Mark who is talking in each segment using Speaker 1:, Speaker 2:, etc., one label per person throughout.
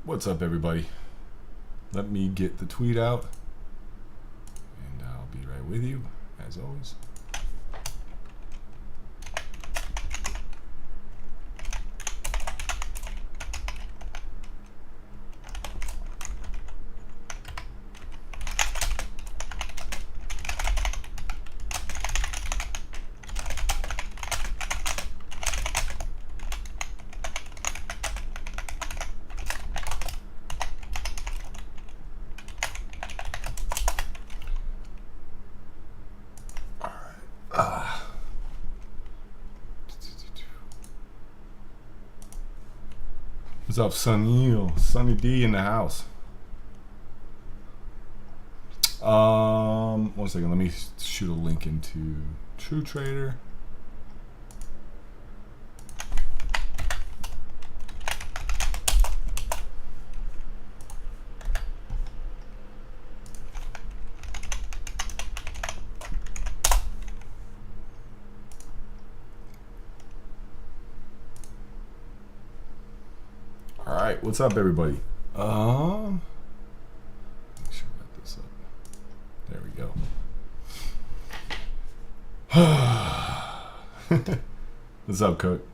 Speaker 1: What's up, everybody? Let me get the tweet out, and I'll be right with you, as always. What's up, Sunny D in the house? 1 second, let me shoot a link into True Trader. Alright, what's up, everybody? Make sure I got this up. There we go. What's up, Cook?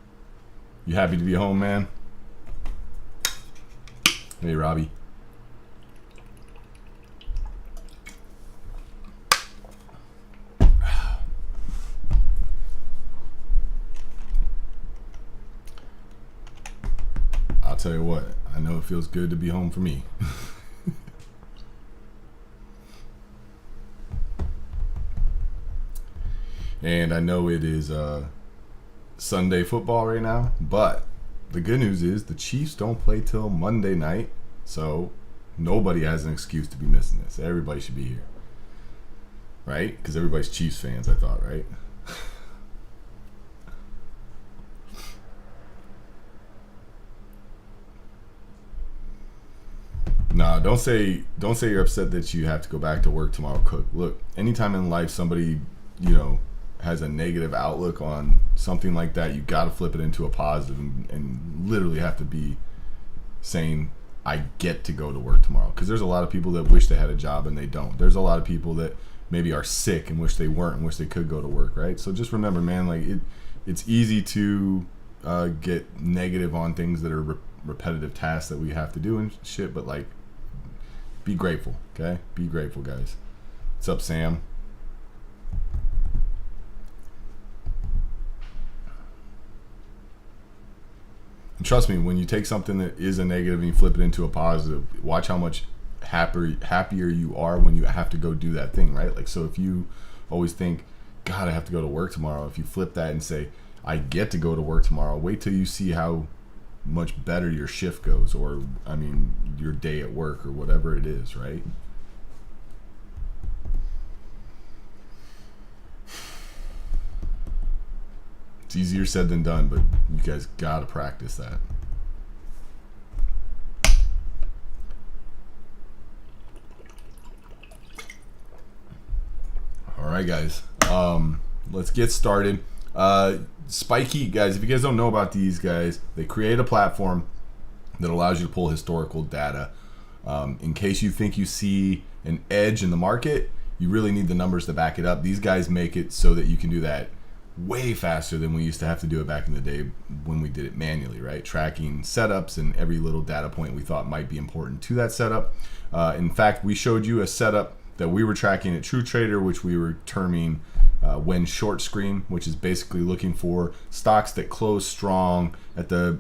Speaker 1: You happy to be home, man? Hey, Robbie. I'll tell you what, I know it feels good to be home for me. And I know it is Sunday football right now, but the good news is the Chiefs don't play till Monday night, so nobody has an excuse to be missing this. Everybody should be here, right? Because everybody's Chiefs fans, I thought, right? Nah, don't say you're upset that you have to go back to work tomorrow, Cook. Look, anytime in life somebody, has a negative outlook on something like that, you got to flip it into a positive and literally have to be saying, I get to go to work tomorrow. Because there's a lot of people that wish they had a job and they don't. There's a lot of people that maybe are sick and wish they weren't and wish they could go to work, right? So just remember, man, like it's easy to get negative on things that are repetitive tasks that we have to do and shit, but like, be grateful, okay? Be grateful, guys. What's up, Sam? And trust me, when you take something that is a negative and you flip it into a positive, watch how much happier you are when you have to go do that thing, right? Like, so if you always think, God, I have to go to work tomorrow, if you flip that and say, I get to go to work tomorrow, wait till you see how much better your shift goes, or your day at work, or whatever it is, right? It's easier said than done, but you guys gotta practice that. All right, guys, let's get started. Spiky, guys, if you guys don't know about these guys, they create a platform that allows you to pull historical data. In case you think you see an edge in the market, you really need the numbers to back it up. These guys make it so that you can do that way faster than we used to have to do it back in the day when we did it manually, right? Tracking setups and every little data point we thought might be important to that setup. In fact, we showed you a setup that we were tracking at True Trader, which we were terming WYNN short screen, which is basically looking for stocks that close strong at the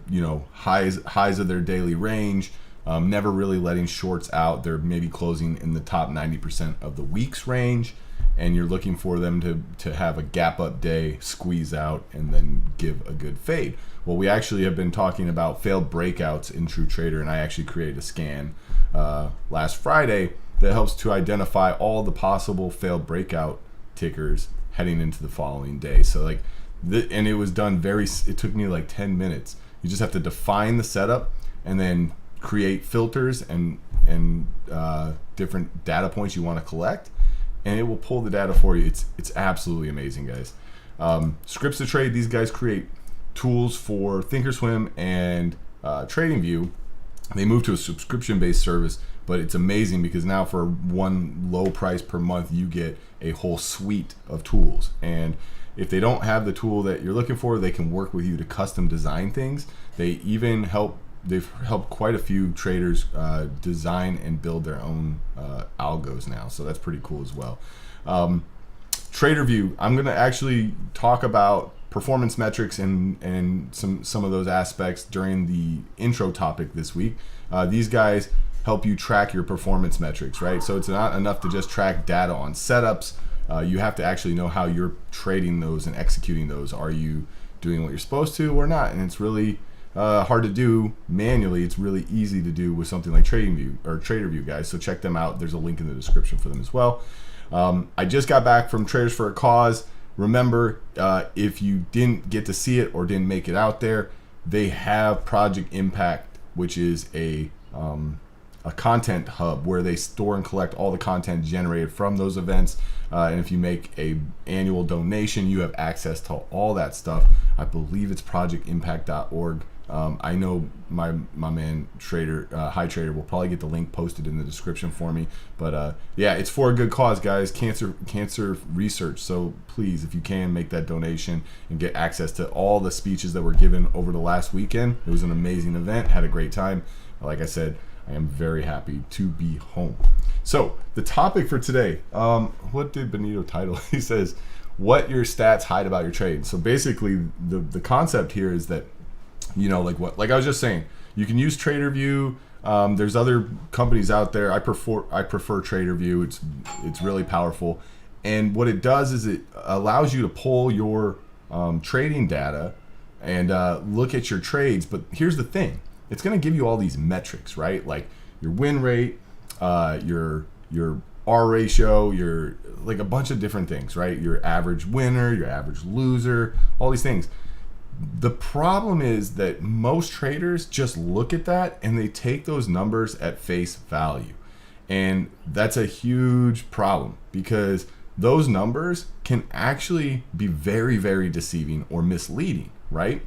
Speaker 1: highs of their daily range, never really letting shorts out. They're maybe closing in the top 90% of the week's range, and you're looking for them to have a gap up day, squeeze out, and then give a good fade. Well, we actually have been talking about failed breakouts in True Trader, and I actually created a scan last Friday that helps to identify all the possible failed breakout tickers heading into the following day. So like, and it was done it took me like 10 minutes. You just have to define the setup and then create filters and different data points you want to collect, and it will pull the data for you. It's absolutely amazing, guys. Scripts to Trade, these guys create tools for Thinkorswim and TradingView They moved to a subscription-based service, but it's amazing because now for one low price per month, you get a whole suite of tools. And if they don't have the tool that you're looking for, they can work with you to custom design things. They've helped quite a few traders design and build their own algos now. So that's pretty cool as well. TraderView, I'm going to actually talk about performance metrics and some of those aspects during the intro topic this week. These guys help you track your performance metrics, right? So it's not enough to just track data on setups. You have to actually know how you're trading those and executing those. Are you doing what you're supposed to or not? And it's really hard to do manually. It's really easy to do with something like TradingView or TraderView, guys. So check them out. There's a link in the description for them as well. I just got back from Traders for a Cause. Remember, if you didn't get to see it or didn't make it out there, they have Project Impact, which is a content hub where they store and collect all the content generated from those events. And if you make a annual donation, you have access to all that stuff. I believe it's projectimpact.org. I know my man Trader, High Trader, will probably get the link posted in the description for me. But yeah, it's for a good cause, guys. Cancer research. So please, if you can, make that donation and get access to all the speeches that were given over the last weekend. It was an amazing event. Had a great time. Like I said, I am very happy to be home. So the topic for today, what did Benito title? He says, what your stats hide about your trade. So basically the concept here is that, you know, like I was just saying, you can use TraderView. There's other companies out there. I prefer TraderView. It's really powerful. And what it does is it allows you to pull your trading data and look at your trades. But here's the thing. It's going to give you all these metrics, right? Like your win rate, your R ratio, your like a bunch of different things, right? Your average winner, your average loser, all these things. The problem is that most traders just look at that and they take those numbers at face value. And that's a huge problem because those numbers can actually be very, very deceiving or misleading, right?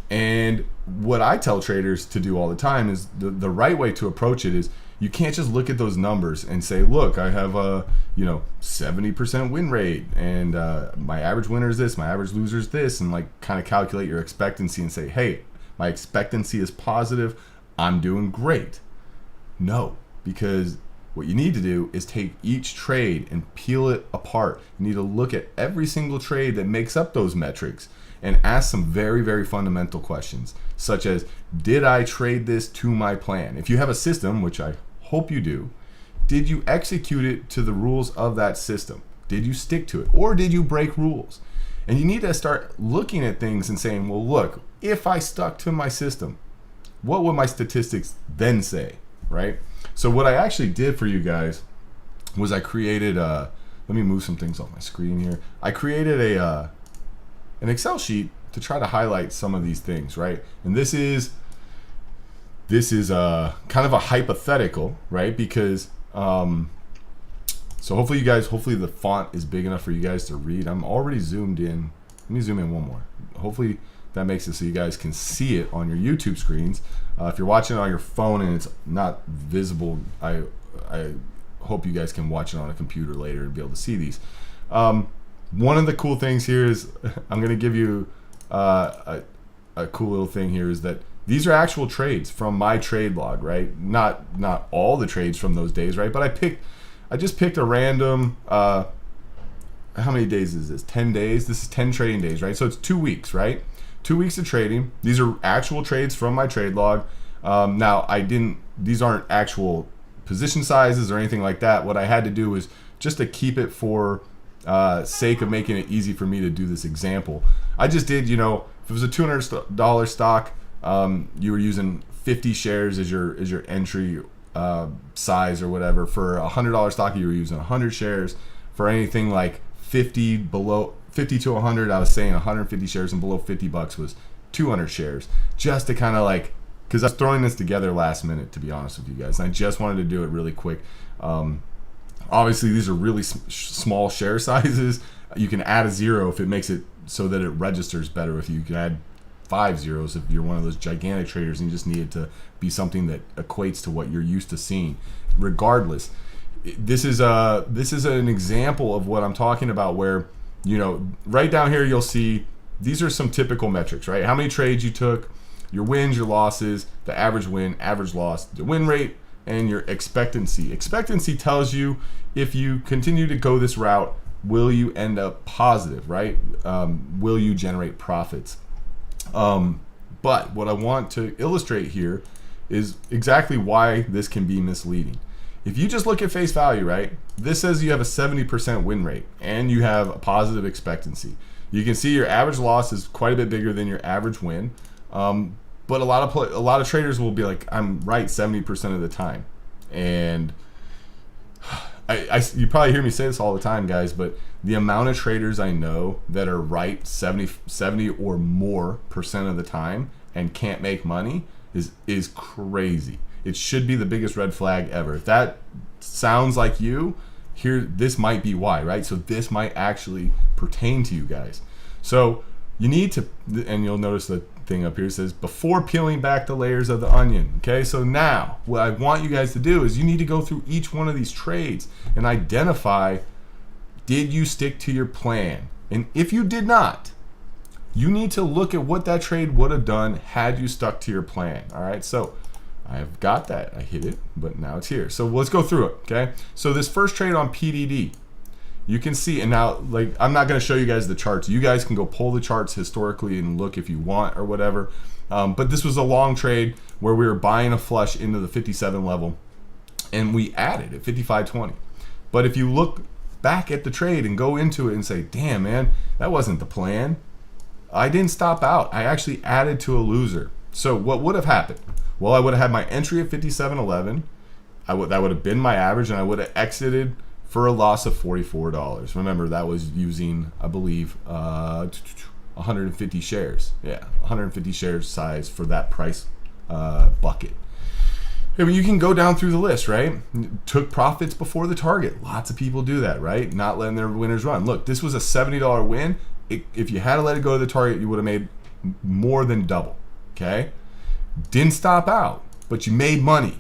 Speaker 1: And what I tell traders to do all the time is the right way to approach it is you can't just look at those numbers and say, look, I have a 70% win rate and my average winner is this, my average loser is this, and like kind of calculate your expectancy and say, hey, my expectancy is positive, I'm doing great. No, because what you need to do is take each trade and peel it apart. You need to look at every single trade that makes up those metrics and ask some very, very fundamental questions, such as, did I trade this to my plan? If you have a system, which I hope you do, did you execute it to the rules of that system? Did you stick to it? Or did you break rules? And you need to start looking at things and saying, well, look, if I stuck to my system, what would my statistics then say, right? So what I actually did for you guys was I created let me move some things off my screen here. I created an Excel sheet to try to highlight some of these things, right? And this is kind of a hypothetical, right? Because so hopefully the font is big enough for you guys to read. I'm already zoomed in. Let me zoom in one more. Hopefully that makes it so you guys can see it on your YouTube screens. If you're watching it on your phone and it's not visible, I hope you guys can watch it on a computer later and be able to see these. One of the cool things here is I'm going to give you a cool little thing here is that these are actual trades from my trade log, right? Not all the trades from those days, right? But I just picked a random, how many days is this? 10 days? This is 10 trading days, right? So it's 2 weeks, right? 2 weeks of trading. These are actual trades from my trade log. Now these aren't actual position sizes or anything like that. What I had to do was just to keep it for sake of making it easy for me to do this example. I just did, if it was a $200 stock, you were using 50 shares as your entry size or whatever. For a $100 stock, you were using 100 shares. For anything like 50 to 100, I was saying 150 shares, and below $50 was 200 shares. Just to kind of like, because I was throwing this together last minute, to be honest with you guys, and I just wanted to do it really quick. Obviously, these are really small share sizes. You can add a zero if it makes it so that it registers better with you. You can add 5 zeros if you're one of those gigantic traders and you just need it to be something that equates to what you're used to seeing. Regardless, this is an example of what I'm talking about, where, you know, right down here you'll see these are some typical metrics, right? How many trades you took, your wins, your losses, the average win, average loss, the win rate, and your expectancy. Expectancy tells you if you continue to go this route, will you end up positive, right? Will you generate profits? But what I want to illustrate here is exactly why this can be misleading. If you just look at face value, right? This says you have a 70% win rate and you have a positive expectancy. You can see your average loss is quite a bit bigger than your average win. But a lot of traders will be like, I'm right 70% of the time. And you probably hear me say this all the time, guys, but the amount of traders I know that are right 70 or more percent of the time and can't make money is crazy. It should be the biggest red flag ever. If that sounds like you, this might be why, right? So this might actually pertain to you guys. So you need to, and you'll notice the thing up here says before peeling back the layers of the onion. Okay, so now what I want you guys to do is you need to go through each one of these trades and identify, did you stick to your plan? And if you did not, you need to look at what that trade would have done had you stuck to your plan. All right, so I've got that. I hit it, but now it's here. So let's go through it, okay? So this first trade on PDD, you can see, and now, like, I'm not going to show you guys the charts. You guys can go pull the charts historically and look if you want or whatever. But this was a long trade where we were buying a flush into the 57 level, and we added at 55.20. But if you look back at the trade and go into it and say, damn, man, that wasn't the plan. I didn't stop out. I actually added to a loser. So what would have happened? Well, I would have had my entry at 57.11. That would have been my average, and I would have exited for a loss of $44. Remember, that was using, I believe, 150 shares. Yeah, 150 shares size for that price bucket. I mean, you can go down through the list, right? Took profits before the target. Lots of people do that, right? Not letting their winners run. Look, this was a $70 win. If you had to let it go to the target, you would have made more than double, okay? Didn't stop out, but you made money,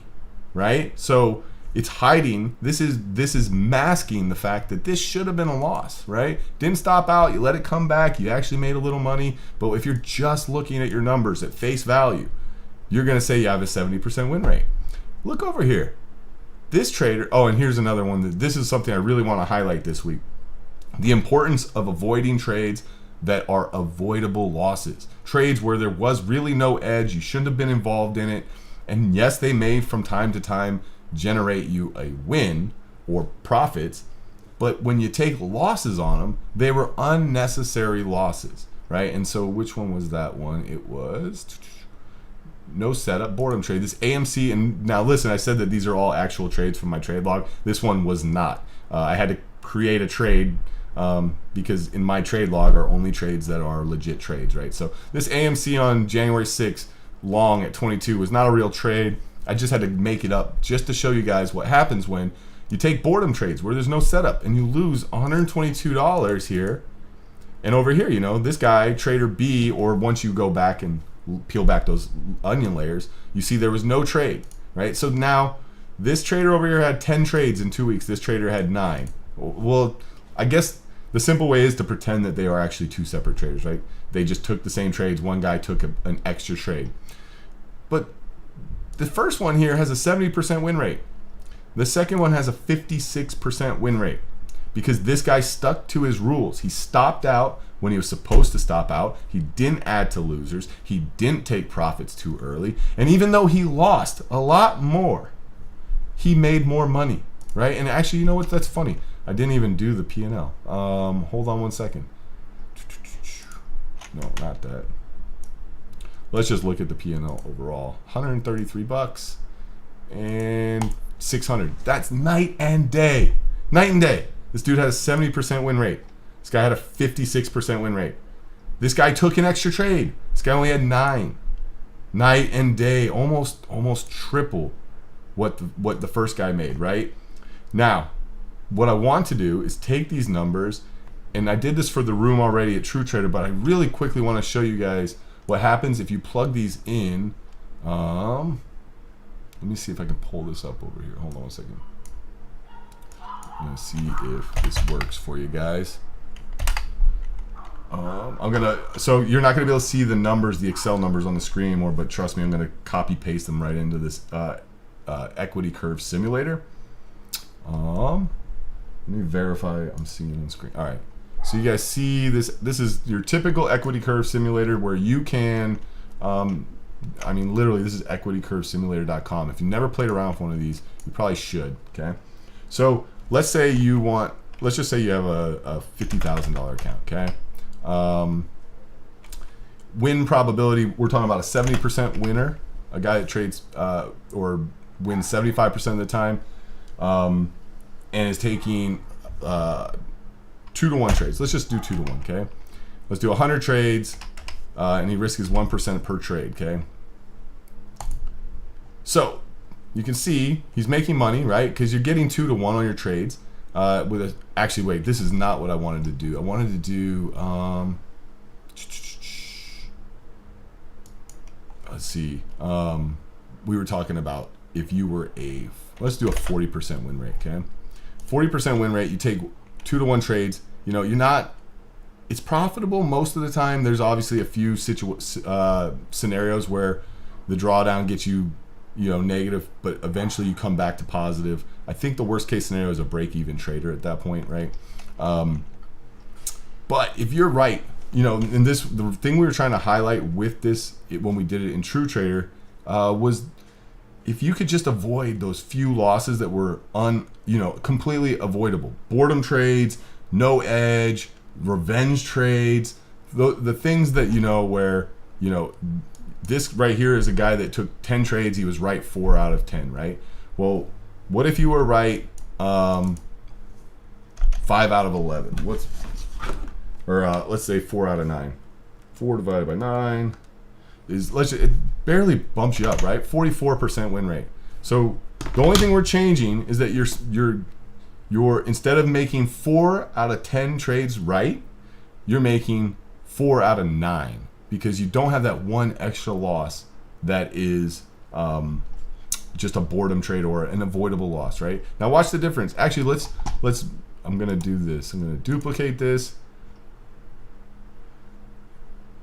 Speaker 1: right? So it's hiding, this is masking the fact that this should have been a loss, right? Didn't stop out, you let it come back, you actually made a little money. But if you're just looking at your numbers at face value, you're gonna say you have a 70% win rate. Look over here. This trader, oh, and here's another one. This is something I really want to highlight this week. The importance of avoiding trades that are avoidable losses. Trades where there was really no edge, you shouldn't have been involved in it. And yes, they may from time to time generate you a win or profits, but when you take losses on them, they were unnecessary losses, right? And so which one was that one? It was no setup, boredom trade. This AMC, and now listen, I said that these are all actual trades from my trade log. This one was not. I had to create a trade because in my trade log are only trades that are legit trades, right? So this AMC on January 6th, long at 22, was not a real trade. I just had to make it up just to show you guys what happens when you take boredom trades where there's no setup and you lose $122 here. And over here, you know, this guy, trader B, or once you go back and peel back those onion layers, you see there was no trade, right? So now this trader over here had 10 trades in 2 weeks. This trader had 9. Well, I guess the simple way is to pretend that they are actually two separate traders, right? They just took the same trades. One guy took an extra trade. But the first one here has a 70% win rate. The second one has a 56% win rate because this guy stuck to his rules. He stopped out when he was supposed to stop out. He didn't add to losers. He didn't take profits too early. And even though he lost a lot more, he made more money, right? And actually, you know what? That's funny. I didn't even do the P&L. Hold on one second. No, not that. Let's just look at the P&L overall. 133 bucks and 600. That's night and day. Night and day. This dude had a 70% win rate. This guy had a 56% win rate. This guy took an extra trade. This guy only had 9. Night and day. Almost triple what the first guy made, right? Now, what I want to do is take these numbers, and I did this for the room already at True Trader, but I really quickly want to show you guys what happens if you plug these in, let me see if I can pull this up over here. Hold on one second. I'm gonna see if this works for you guys. So you're not gonna be able to see the numbers, the Excel numbers on the screen anymore, but trust me, I'm gonna copy paste them right into this equity curve simulator. Let me verify I'm seeing on screen. All right, so you guys see this. This is your typical equity curve simulator where you can, I mean, literally, this is equitycurvesimulator.com. If you never played around with one of these, you probably should. Okay, so let's say you want, let's just say you have a $50,000 account. Okay, win probability, we're talking about a 70% winner, a guy that trades or wins 75% of the time, and is taking 2-to-1 trades. Let's just do 2-to-1. Okay, let's do 100 trades, and he risks 1% per trade. Okay, so you can see he's making money, right? Because you're getting 2-to-1 on your trades. Actually, wait, this is not what I wanted to do. I wanted to do, let's see. We were talking about if you were let's do a 40% win rate, okay? 40% win rate, you take 2-to-1 trades. You know, it's profitable most of the time. There's obviously a few scenarios where the drawdown gets you, negative, but eventually you come back to positive. I think the worst case scenario is a break-even trader at that point, right? But if you're right, in this, the thing we were trying to highlight with this when we did it in True Trader was if you could just avoid those few losses that were completely avoidable. Boredom trades, no edge, revenge trades, the things that, where, this right here is a guy that took 10 trades. He was right 4 out of 10, right? Well, what if you were right 5 out of 11? Let's say 4 out of 9. 4 divided by 9 is, it barely bumps you up, right? 44% win rate. So the only thing we're changing is that you're instead of making 4 out of 10 trades right, you're making 4 out of 9. Because you don't have that one extra loss that is just a boredom trade or an avoidable loss, right? Now watch the difference. Actually, I'm gonna do this. I'm gonna duplicate this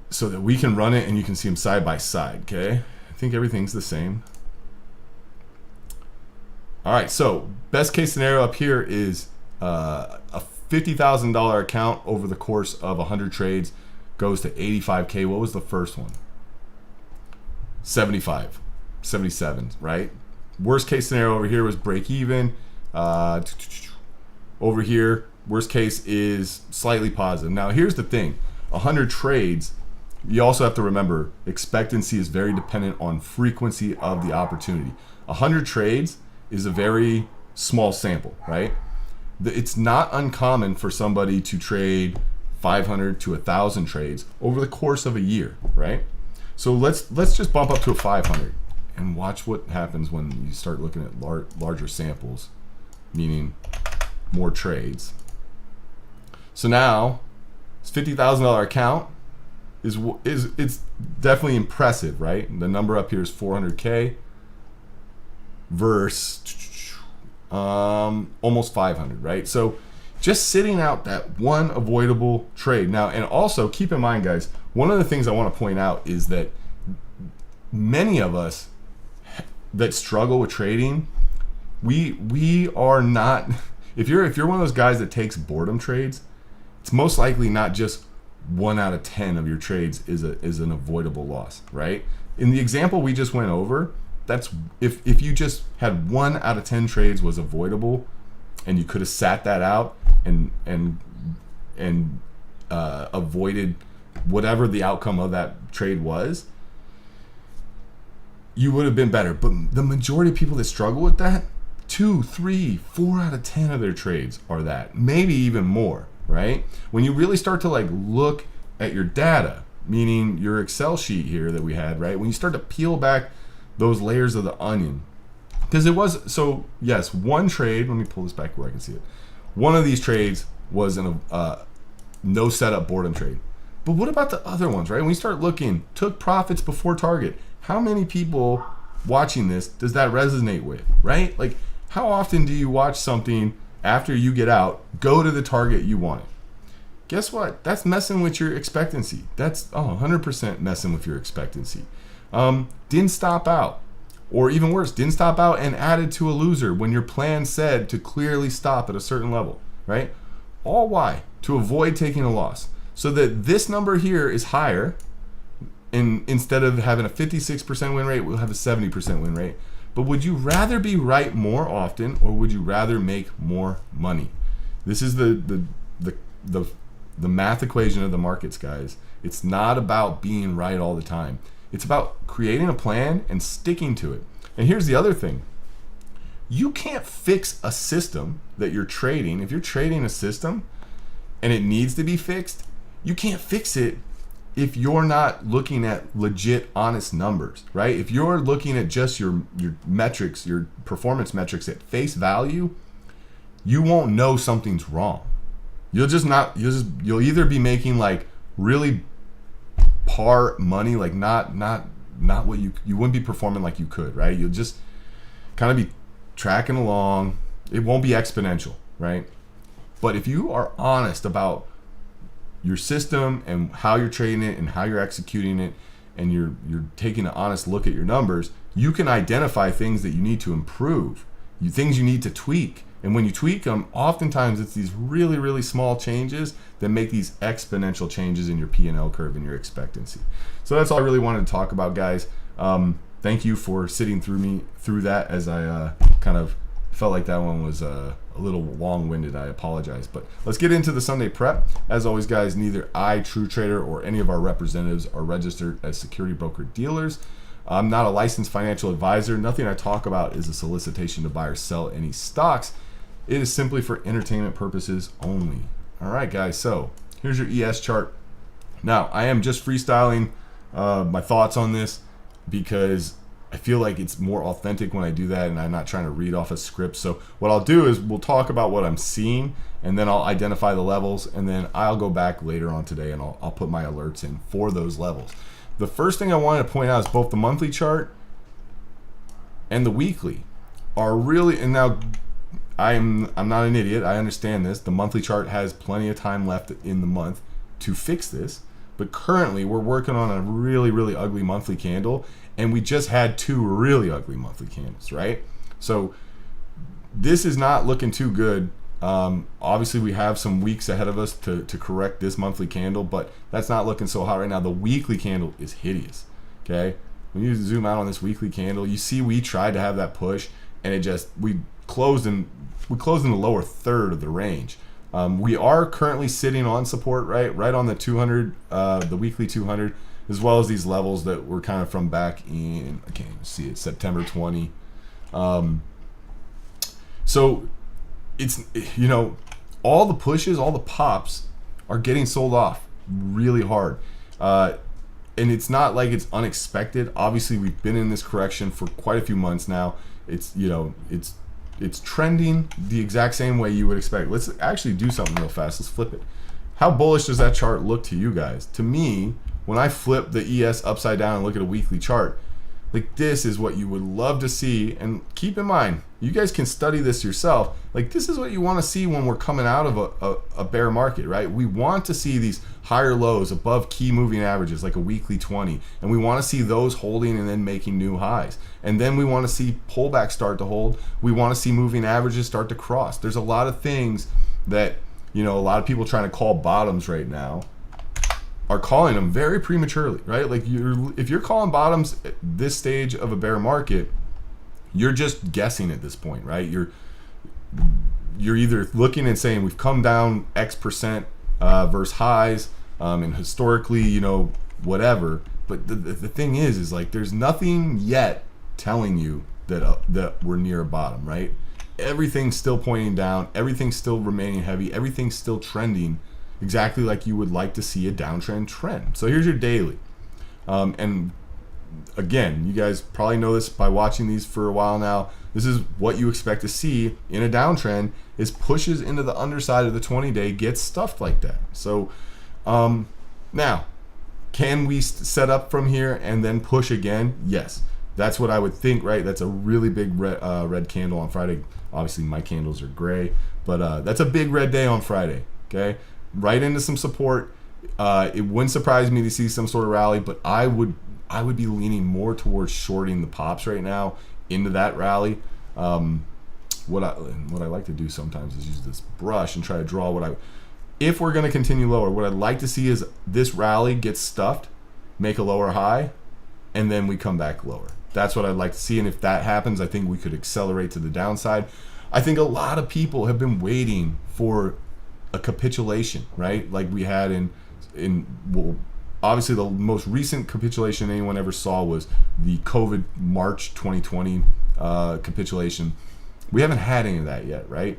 Speaker 1: so that we can run it and you can see them side by side, okay? I think everything's the same. All right, so best case scenario up here is a $50,000 account over the course of 100 trades goes to 85K. What was the first one? 75, 77, right? Worst case scenario over here was break even. Over here, worst case is slightly positive. Now, here's the thing. 100 trades, you also have to remember, expectancy is very dependent on frequency of the opportunity. 100 trades is a very small sample, right? It's not uncommon for somebody to trade 500 to 1,000 trades over the course of a year, right? So let's just bump up to a 500 and watch what happens when you start looking at larger samples, meaning more trades. So now this $50,000 account it's definitely impressive, right? The number up here is 400K versus almost 500, right? So just sitting out that one avoidable trade. Now, and also keep in mind, guys, one of the things I want to point out is that many of us that struggle with trading, we are not, if you're one of those guys that takes boredom trades, it's most likely not just 1 out of 10 of your trades is an avoidable loss, right? In the example we just went over, that's if you just had 1 out of 10 trades was avoidable, and you could have sat that out and avoided whatever the outcome of that trade was, you would have been better. But the majority of people that struggle with that, 2, 3, 4 out of 10 of their trades are that, maybe even more, right? When you really start to look at your data, meaning your Excel sheet here that we had, right? When you start to peel back those layers of the onion, because it was, so yes, one trade, let me pull this back where I can see it. One of these trades was no setup boredom trade. But what about the other ones, right? When we start looking, took profits before target. How many people watching this does that resonate with, right? Like, how often do you watch something after you get out, go to the target you wanted? Guess what? That's messing with your expectancy. That's 100% messing with your expectancy. Didn't stop out. Or even worse, didn't stop out and added to a loser when your plan said to clearly stop at a certain level, right? All why? To avoid taking a loss. So that this number here is higher, and instead of having a 56% win rate, we'll have a 70% win rate. But would you rather be right more often, or would you rather make more money? This is the math equation of the markets, guys. It's not about being right all the time. It's about creating a plan and sticking to it. And here's the other thing. You can't fix a system that you're trading. If you're trading a system and it needs to be fixed, you can't fix it if you're not looking at legit, honest numbers, right? If you're looking at just your metrics, your performance metrics at face value, you won't know something's wrong. You'll either be making like really par money, like not what you wouldn't be performing like you could, right? You'll just kind of be tracking along. It won't be exponential, right? But if you are honest about your system and how you're trading it and how you're executing it, and you're taking an honest look at your numbers, you can identify things that you need to improve, things you need to tweak. And when you tweak them, oftentimes it's these really, really small changes that make these exponential changes in your P&L curve and your expectancy. So that's all I really wanted to talk about, guys. Thank you for sitting through that, as I kind of felt like that one was a little long-winded. I apologize. But let's get into the Sunday prep. As always, guys, neither I, True Trader, or any of our representatives are registered as security broker dealers. I'm not a licensed financial advisor. Nothing I talk about is a solicitation to buy or sell any stocks. It is simply for entertainment purposes only. All right, guys, so here's your ES chart. Now, I am just freestyling my thoughts on this because I feel like it's more authentic when I do that, and I'm not trying to read off a script. So what I'll do is we'll talk about what I'm seeing, and then I'll identify the levels, and then I'll go back later on today and I'll put my alerts in for those levels. The first thing I wanted to point out is both the monthly chart and the weekly are really, and now I'm not an idiot. I understand this. The monthly chart has plenty of time left in the month to fix this, but currently we're working on a really, really ugly monthly candle, and we just had two really ugly monthly candles, right? So this is not looking too good. Obviously we have some weeks ahead of us to correct this monthly candle, but that's not looking so hot right now. The weekly candle is hideous. Okay, when you zoom out on this weekly candle, you see we tried to have that push, and we closed in the lower third of the range. We are currently sitting on support right on the 200, the weekly 200, as well as these levels that were kind of from back in, I can't even see it, September 20. So it's, all the pushes, all the pops are getting sold off really hard. And it's not like it's unexpected. Obviously, we've been in this correction for quite a few months now. It's trending the exact same way you would expect. Let's actually do something real fast. Let's flip it. How bullish does that chart look to you guys? To me, when I flip the ES upside down and look at a weekly chart, like, this is what you would love to see. And keep in mind, you guys can study this yourself. Like, this is what you want to see when we're coming out of a bear market, right? We want to see these higher lows above key moving averages, like a weekly 20. And we want to see those holding and then making new highs. And then we want to see pullbacks start to hold. We want to see moving averages start to cross. There's a lot of things that, a lot of people trying to call bottoms right now are calling them very prematurely, right? Like, if you're calling bottoms at this stage of a bear market, you're just guessing at this point, right? You're either looking and saying we've come down X% versus highs, and historically, whatever. But the thing is like, there's nothing yet telling you that we're near a bottom, right? Everything's still pointing down. Everything's still remaining heavy. Everything's still trending exactly like you would like to see a downtrend trend. So here's your daily. And again, you guys probably know this by watching these for a while now. This is what you expect to see in a downtrend, is pushes into the underside of the 20-day, gets stuffed like that. So Now, can we set up from here and then push again? Yes. That's what I would think, right? That's a really big red candle on Friday. Obviously, my candles are gray, but that's a big red day on Friday, okay? Right into some support. It wouldn't surprise me to see some sort of rally, but I would be leaning more towards shorting the pops right now into that rally. What I like to do sometimes is use this brush and try to draw if we're going to continue lower, what I'd like to see is this rally get stuffed, make a lower high, and then we come back lower. That's what I'd like to see, and if that happens, I think we could accelerate to the downside. I think a lot of people have been waiting for a capitulation, right? Like we had well, obviously the most recent capitulation anyone ever saw was the COVID March 2020 capitulation. We haven't had any of that yet, right?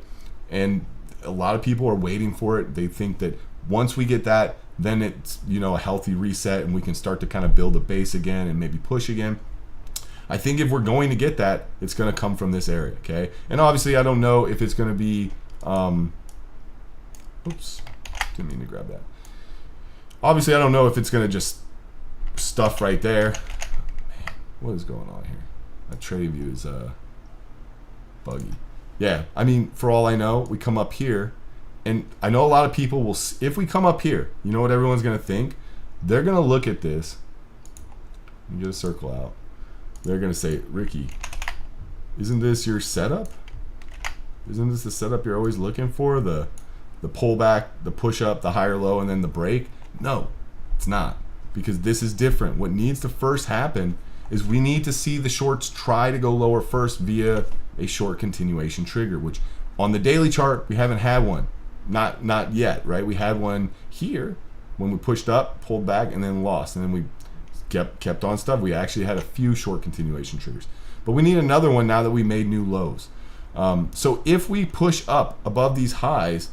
Speaker 1: And a lot of people are waiting for it. They think that once we get that, then it's, a healthy reset and we can start to kind of build a base again and maybe push again. I think if we're going to get that, it's going to come from this area, okay? And obviously I don't know if it's going to be oops, didn't mean to grab that. Obviously I don't know if it's going to just stuff right there. Man, what is going on here? That trade view is buggy. Yeah, I mean, for all I know, we come up here, and I know a lot of people will, if we come up here, you know what everyone's going to think? They're going to look at this. Let me get a circle out. They're going to say, Ricky, isn't this your setup? Isn't this the setup you're always looking for? The pullback, the push up, the higher low, and then the break? No, it's not, because this is different. What needs to first happen is we need to see the shorts try to go lower first via a short continuation trigger, which on the daily chart we haven't had one, not yet, right? We had one here when we pushed up, pulled back, and then lost, and then we kept on stuff. We actually had a few short continuation triggers, but we need another one now that we made new lows. So if we push up above these highs,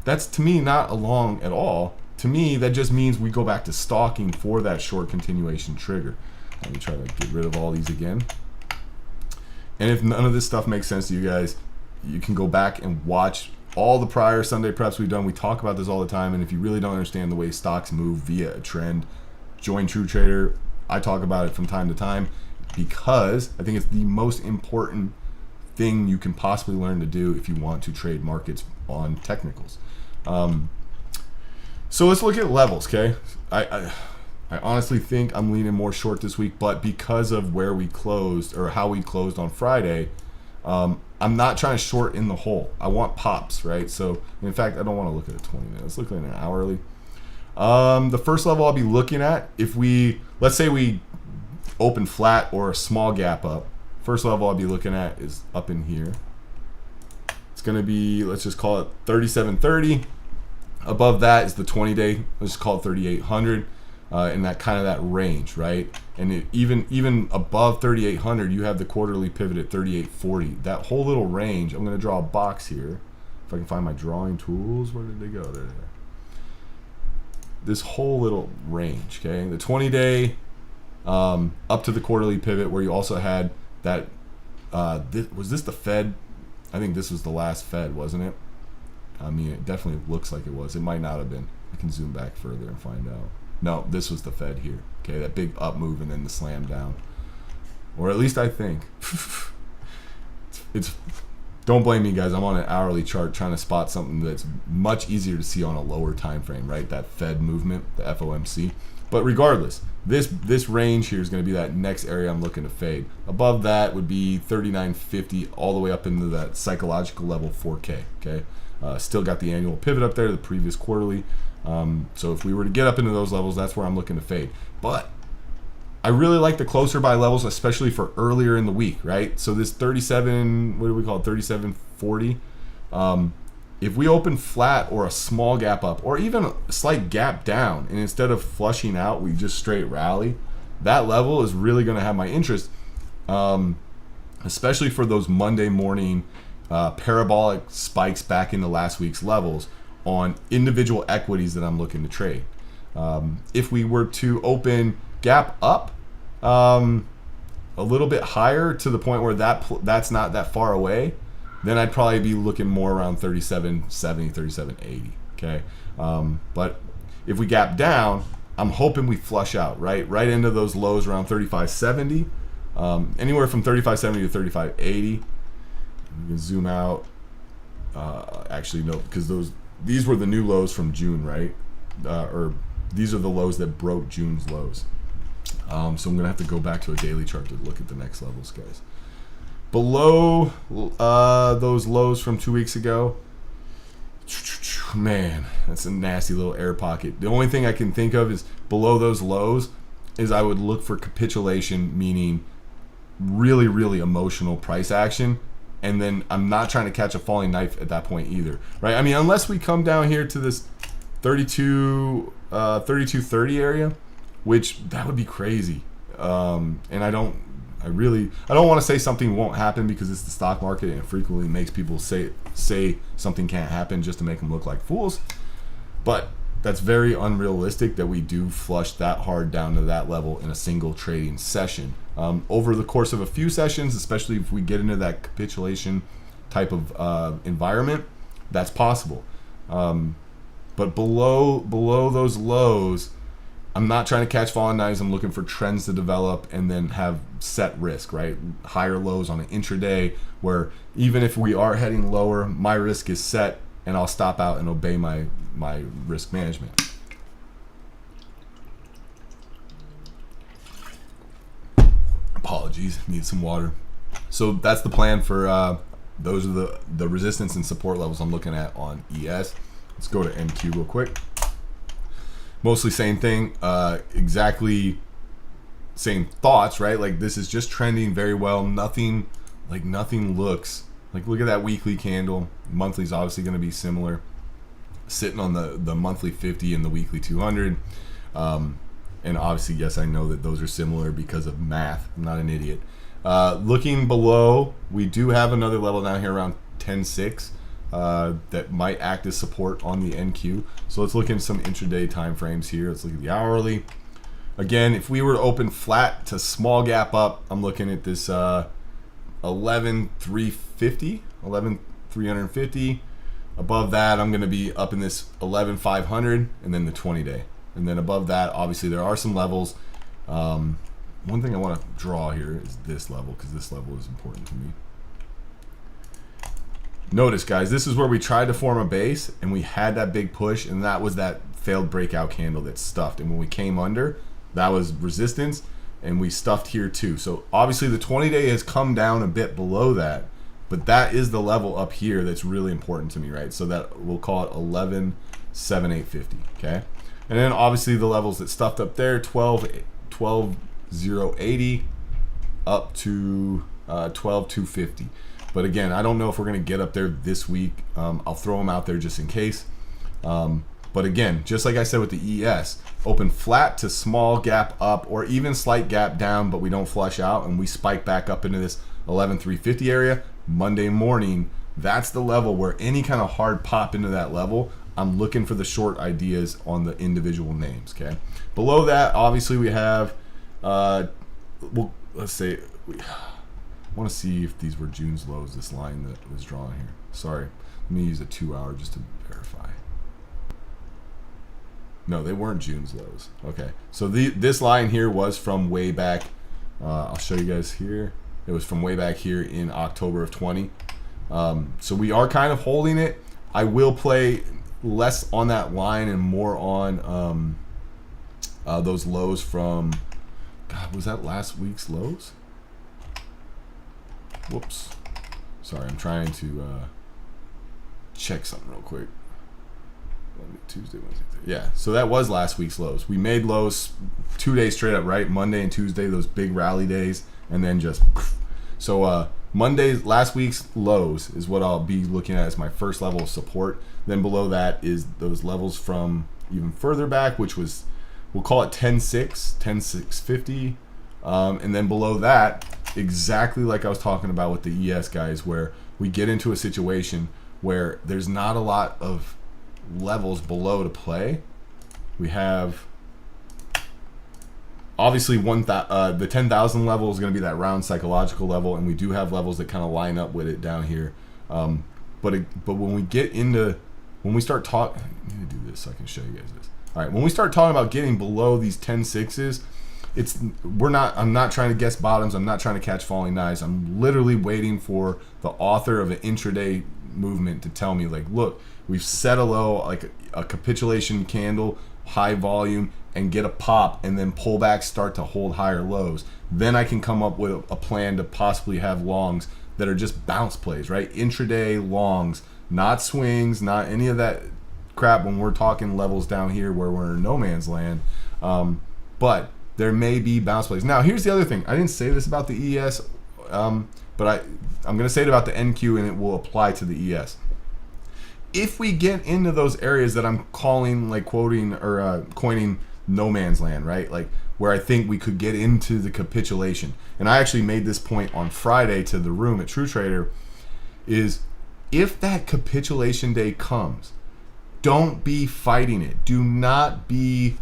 Speaker 1: that's to me not a long at all. To me, that just means we go back to stalking for that short continuation trigger. Let me try to get rid of all these again. And if none of this stuff makes sense to you guys, you can go back and watch all the prior Sunday preps we've done. We talk about this all the time, and if you really don't understand the way stocks move via a trend, join True Trader. I talk about it from time to time because I think it's the most important thing you can possibly learn to do if you want to trade markets on technicals. So let's look at levels, okay? I honestly think I'm leaning more short this week, but because of where we closed or how we closed on Friday, I'm not trying to short in the hole. I want pops, right? So in fact, I don't want to look at a 20 minute. Let's look at an hourly. The first level I'll be looking at, let's say we open flat or a small gap up, first level I'll be looking at is up in here. It's going to be, let's just call it 3730. Above that is the 20-day. Let's just call it 3800. In that kind of that range, right? And even above 3800, you have the quarterly pivot at 3840. That whole little range, I'm going to draw a box here. If I can find my drawing tools, where did they go? There. This whole little range, okay? The 20-day up to the quarterly pivot, where you also had that. Was this the Fed? I think this was the last Fed, wasn't it? I mean, it definitely looks like it was. It might not have been. We can zoom back further and find out. No, this was the Fed here. Okay, that big up move and then the slam down. Or at least I think. it's don't blame me, guys. I'm on an hourly chart trying to spot something that's much easier to see on a lower time frame, right? That Fed movement, the FOMC. But regardless, this range here is going to be that next area I'm looking to fade. Above that would be 3950 all the way up into that psychological level 4K, okay? Still got the annual pivot up there, the previous quarterly. So if we were to get up into those levels, that's where I'm looking to fade. But I really like the closer by levels, especially for earlier in the week, right? So this 37, what do we call it, 3740? If we open flat or a small gap up or even a slight gap down, and instead of flushing out, we just straight rally, that level is really going to have my interest, especially for those Monday morning parabolic spikes back into last week's levels on individual equities that I'm looking to trade. If we were to open gap up a little bit higher to the point where that's not that far away, then I'd probably be looking more around 3770, 3780. Okay, but if we gap down, I'm hoping we flush out right into those lows around 35.70, anywhere from 35.70 to 35.80. You can zoom out. Actually, no, because these were the new lows from June, right? Or these are the lows that broke June's lows. So I'm gonna have to go back to a daily chart to look at the next levels, guys. Below those lows from 2 weeks ago, man, that's a nasty little air pocket. The only thing I can think of is below those lows is I would look for capitulation, meaning really, really emotional price action. And then I'm not trying to catch a falling knife at that point either, right? I mean, unless we come down here to this 32.30 area, which that would be crazy. And I don't want to say something won't happen because it's the stock market and it frequently makes people say something can't happen just to make them look like fools. But that's very unrealistic that we do flush that hard down to that level in a single trading session. Over the course of a few sessions, especially if we get into that capitulation type of environment, that's possible. But below those lows, I'm not trying to catch falling knives. I'm looking for trends to develop and then have set risk, right? Higher lows on an intraday where even if we are heading lower, my risk is set and I'll stop out and obey my risk management. Apologies, need some water. So that's the plan for those are the resistance and support levels I'm looking at on ES. Let's go to NQ real quick. Mostly same thing, exactly same thoughts, right? Like this is just trending very well. Nothing looks like, look at that weekly candle. Monthly's obviously going to be similar, sitting on the monthly 50 and the weekly 200. And obviously, yes, I know that those are similar because of math. I'm not an idiot. Looking below, we do have another level down here around 10.6 that might act as support on the NQ. So let's look at some intraday time frames here. Let's look at the hourly. Again, if we were to open flat to small gap up, I'm looking at this 11,350. Above that, I'm going to be up in this 11,500 and then the 20-day. And then above that, obviously, there are some levels. One thing I want to draw here is this level because this level is important to me. Notice, guys, this is where we tried to form a base and we had that big push, and that was that failed breakout candle that stuffed. And when we came under, that was resistance, and we stuffed here too. So obviously the 20-day has come down a bit below that, but that is the level up here that's really important to me, right? So that we'll call it 11,780, okay? And then obviously the levels that stuffed up there, 12,080 up to 12,250. But again, I don't know if we're going to get up there this week. I'll throw them out there just in case. But again, just like I said with the ES, open flat to small gap up or even slight gap down, but we don't flush out and we spike back up into this 11,350 area. Monday morning, that's the level where any kind of hard pop into that level, I'm looking for the short ideas on the individual names, okay? Below that, obviously we have, well, let's say, I want to see if these were June's lows, this line that was drawn here. Sorry, let me use a 2 hour just to verify. No, they weren't June's lows. Okay, so this line here was from way back, I'll show you guys here. It was from way back here in October of 20. So we are kind of holding it. I will play less on that line and more on those lows from, God, was that last week's lows? Whoops. Sorry, I'm trying to check something real quick. Tuesday, Wednesday, Thursday. Yeah, so that was last week's lows. We made lows 2 days straight up, right? Monday and Tuesday, those big rally days, and then just so Monday's last week's lows is what I'll be looking at as my first level of support. Then below that is those levels from even further back, which was, we'll call it 10.6, 10.650, and then below that, exactly like I was talking about with the ES guys, where we get into a situation where there's not a lot of levels below to play. We have obviously the 10,000 level is going to be that round psychological level, and we do have levels that kind of line up with it down here. But when we get into, when we start talking, I need to do this so I can show you guys this. All right, when we start talking about getting below these 10.6s, I'm not trying to guess bottoms. I'm not trying to catch falling knives. I'm literally waiting for the author of an intraday movement to tell me, like, look, we've set a low, like a capitulation candle, high volume, and get a pop, and then pullbacks start to hold higher lows. Then I can come up with a plan to possibly have longs that are just bounce plays, right? Intraday longs, not swings, not any of that crap when we're talking levels down here where we're in no man's land. But there may be bounce plays. Now, here's the other thing. I didn't say this about the ES, but I'm going to say it about the NQ, and it will apply to the ES. If we get into those areas that I'm calling, like quoting or coining no man's land, right? Like where I think we could get into the capitulation. And I actually made this point on Friday to the room at True Trader, is if that capitulation day comes, don't be fighting it. Do not be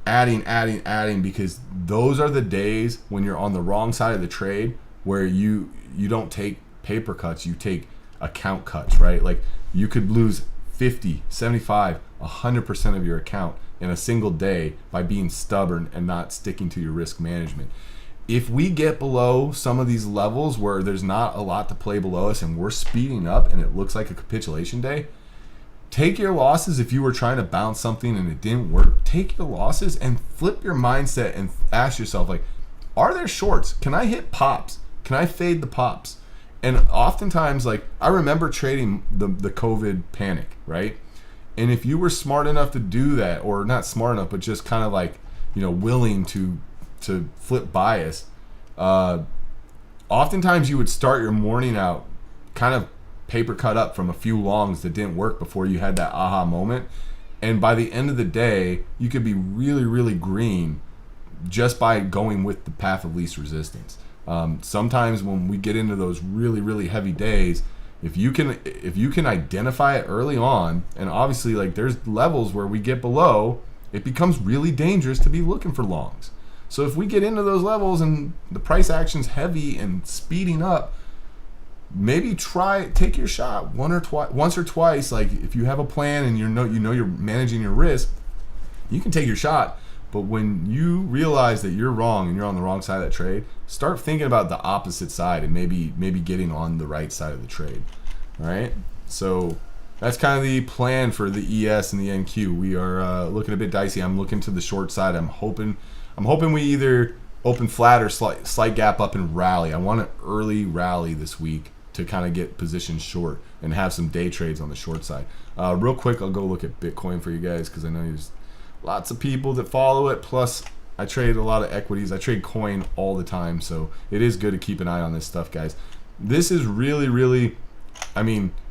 Speaker 1: adding, because those are the days when you're on the wrong side of the trade where you don't take paper cuts, you take account cuts, right? Like you could lose 50, 75, 100% of your account in a single day by being stubborn and not sticking to your risk management. If we get below some of these levels where there's not a lot to play below us and we're speeding up and it looks like a capitulation day, take your losses. If you were trying to bounce something and it didn't work, take your losses and flip your mindset and ask yourself, like, are there shorts? Can I hit pops? Can I fade the pops? And oftentimes, like, I remember trading the COVID panic, right? And if you were smart enough to do that, or not smart enough, but just kind of like, willing to flip bias, oftentimes you would start your morning out kind of paper cut up from a few longs that didn't work before you had that aha moment. And by the end of the day, you could be really, really green just by going with the path of least resistance. Sometimes when we get into those really, really heavy days, if you can identify it early on, and obviously like there's levels where we get below, it becomes really dangerous to be looking for longs. So if we get into those levels and the price action's heavy and speeding up, maybe take your shot once or twice. Like if you have a plan and you know you're managing your risk, you can take your shot. But when you realize that you're wrong and you're on the wrong side of that trade, start thinking about the opposite side and maybe getting on the right side of the trade. All right. So that's kind of the plan for the ES and the NQ. We are looking a bit dicey. I'm looking to the short side. I'm hoping we either open flat or slight gap up and rally. I want an early rally this week to kind of get positions short and have some day trades on the short side. Real quick, I'll go look at Bitcoin for you guys because I know there's lots of people that follow it. Plus, I trade a lot of equities. I trade coin all the time, so it is good to keep an eye on this stuff, guys. This is really, really,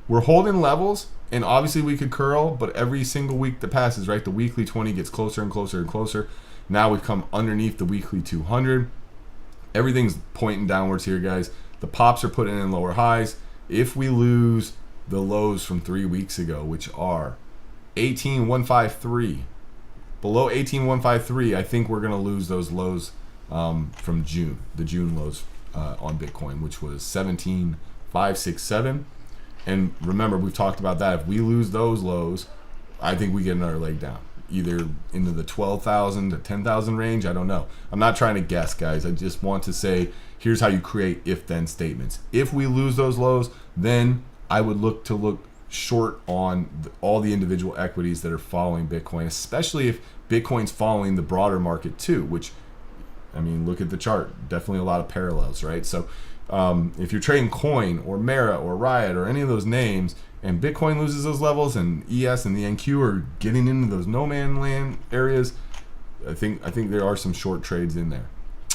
Speaker 1: we're holding levels, and obviously we could curl, but every single week that passes, right, the weekly 20 gets closer and closer and closer. Now we've come underneath the weekly 200. Everything's pointing downwards here, guys. The pops are putting in lower highs. If we lose the lows from 3 weeks ago, which are 18,153, below 18,153, I think we're going to lose those lows from June, the June lows on Bitcoin, which was 17,567. And remember, we've talked about that. If we lose those lows, I think we get another leg down, either into the 12,000 to 10,000 range. I don't know. I'm not trying to guess, guys. I just want to say, here's how you create if-then statements. If we lose those lows, then I would look short on all the individual equities that are following Bitcoin, especially if Bitcoin's following the broader market too, which, look at the chart. Definitely a lot of parallels, right? So if you're trading coin or Mara or Riot or any of those names, and Bitcoin loses those levels and ES and the NQ are getting into those no man land areas, I think there are some short trades in there.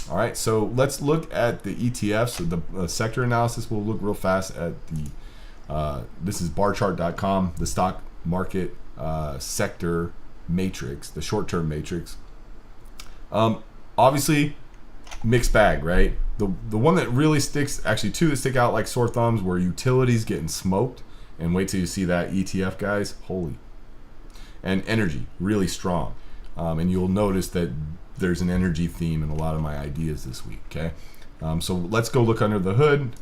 Speaker 1: All right, so let's look at the ETFs. So the sector analysis, we'll look real fast at the this is barchart.com, the stock market sector matrix, the short-term matrix. Obviously, mixed bag, right? The one that really sticks, actually two that stick out like sore thumbs, were utilities getting smoked. And wait till you see that ETF, guys. Holy. And energy, really strong. And you'll notice that there's an energy theme in a lot of my ideas this week, okay? So let's go look under the hood.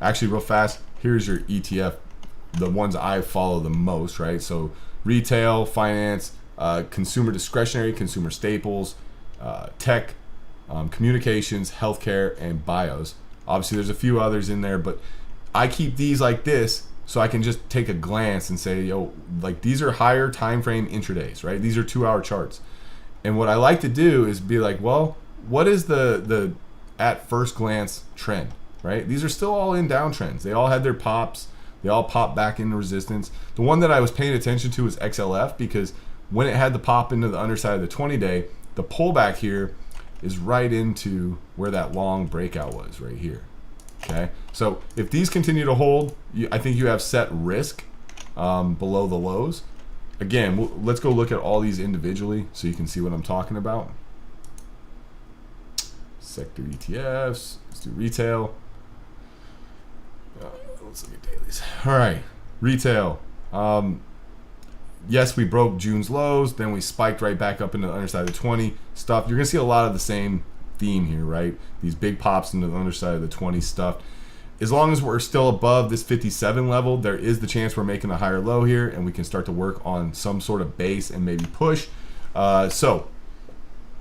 Speaker 1: Actually, real fast, here's your ETF, the ones I follow the most, right? So retail, finance, consumer discretionary, consumer staples, tech, communications, healthcare, and bios. Obviously, there's a few others in there, but I keep these like this so I can just take a glance and say, yo, like these are higher time frame intradays, right? These are 2-hour charts. And what I like to do is be like, well, what is the at first glance trend, right? These are still all in downtrends. They all had their pops. They all popped back into resistance. The one that I was paying attention to was XLF, because when it had the pop into the underside of the 20-day, the pullback here is right into where that long breakout was right here. Okay, so if these continue to hold, I think you have set risk below the lows. Again, let's go look at all these individually so you can see what I'm talking about. Sector ETFs, let's do retail. Let's look at dailies. All right, retail. Yes, we broke June's lows, then we spiked right back up into the underside of the 20 stuff. You're gonna see a lot of the same theme here, right? These big pops into the underside of the 20 stuff. As long as we're still above this 57 level, there is the chance we're making a higher low here, and we can start to work on some sort of base and maybe push. So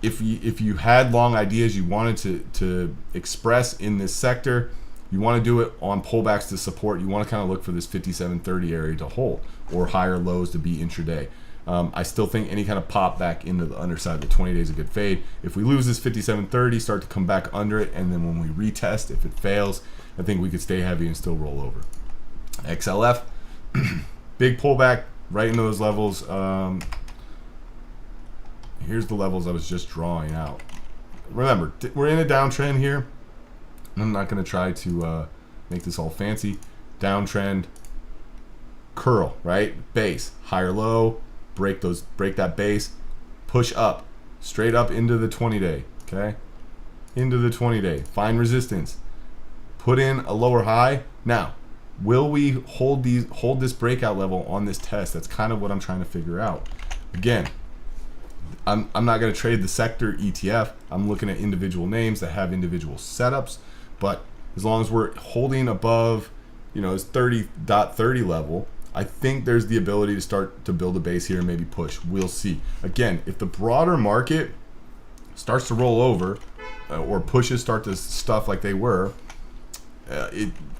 Speaker 1: if you had long ideas you wanted to express in this sector, you want to do it on pullbacks to support. You want to kind of look for this 57.30 area to hold, or higher lows to be intraday. I still think any kind of pop back into the underside of the 20 days is a good fade. If we lose this 57.30, start to come back under it, and then when we retest, if it fails, I think we could stay heavy and still roll over. XLF, big pullback right into those levels. Here's the levels I was just drawing out. Remember, we're in a downtrend here. I'm not going to try to make this all fancy. Downtrend, curl, right? Base, higher low, break that base, push up, straight up into the 20-day, okay? Into the 20-day, find resistance, put in a lower high. Now, will we hold this breakout level on this test? That's kind of what I'm trying to figure out. Again, I'm not going to trade the sector ETF. I'm looking at individual names that have individual setups. But as long as we're holding above, this 30.30 level, I think there's the ability to start to build a base here and maybe push. We'll see. Again, if the broader market starts to roll over or pushes start to stuff like they were,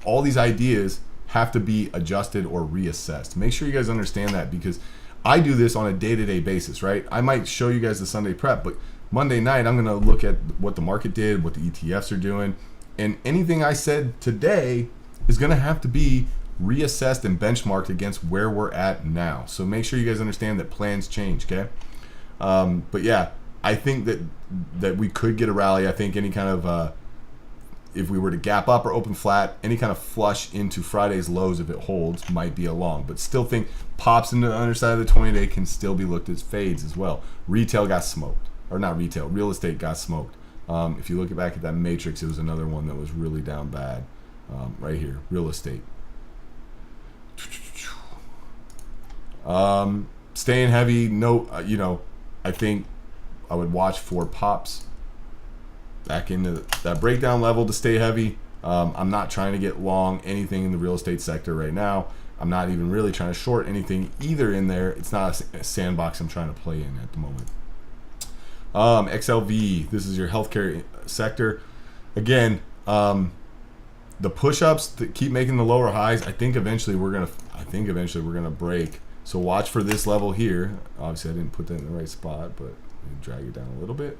Speaker 1: all these ideas have to be adjusted or reassessed. Make sure you guys understand that, because I do this on a day-to-day basis, right? I might show you guys the Sunday prep, but Monday night I'm going to look at what the market did, what the ETFs are doing. And anything I said today is going to have to be reassessed and benchmarked against where we're at now. So make sure you guys understand that plans change, okay? But yeah, I think that we could get a rally. I think any kind of, if we were to gap up or open flat, any kind of flush into Friday's lows, if it holds, might be a long. But still think pops into the underside of the 20-day can still be looked as fades as well. Retail got smoked. Or not retail, real estate got smoked. If you look back at that matrix, it was another one that was really down bad. Right here, real estate. Staying heavy. No, I think I would watch for pops back into that breakdown level to stay heavy. I'm not trying to get long anything in the real estate sector right now. I'm not even really trying to short anything either in there. It's not a sandbox I'm trying to play in at the moment. XLV, this is your healthcare sector. Again, the push-ups that keep making the lower highs, I think eventually we're gonna break. So watch for this level here. Obviously I didn't put that in the right spot, but drag it down a little bit.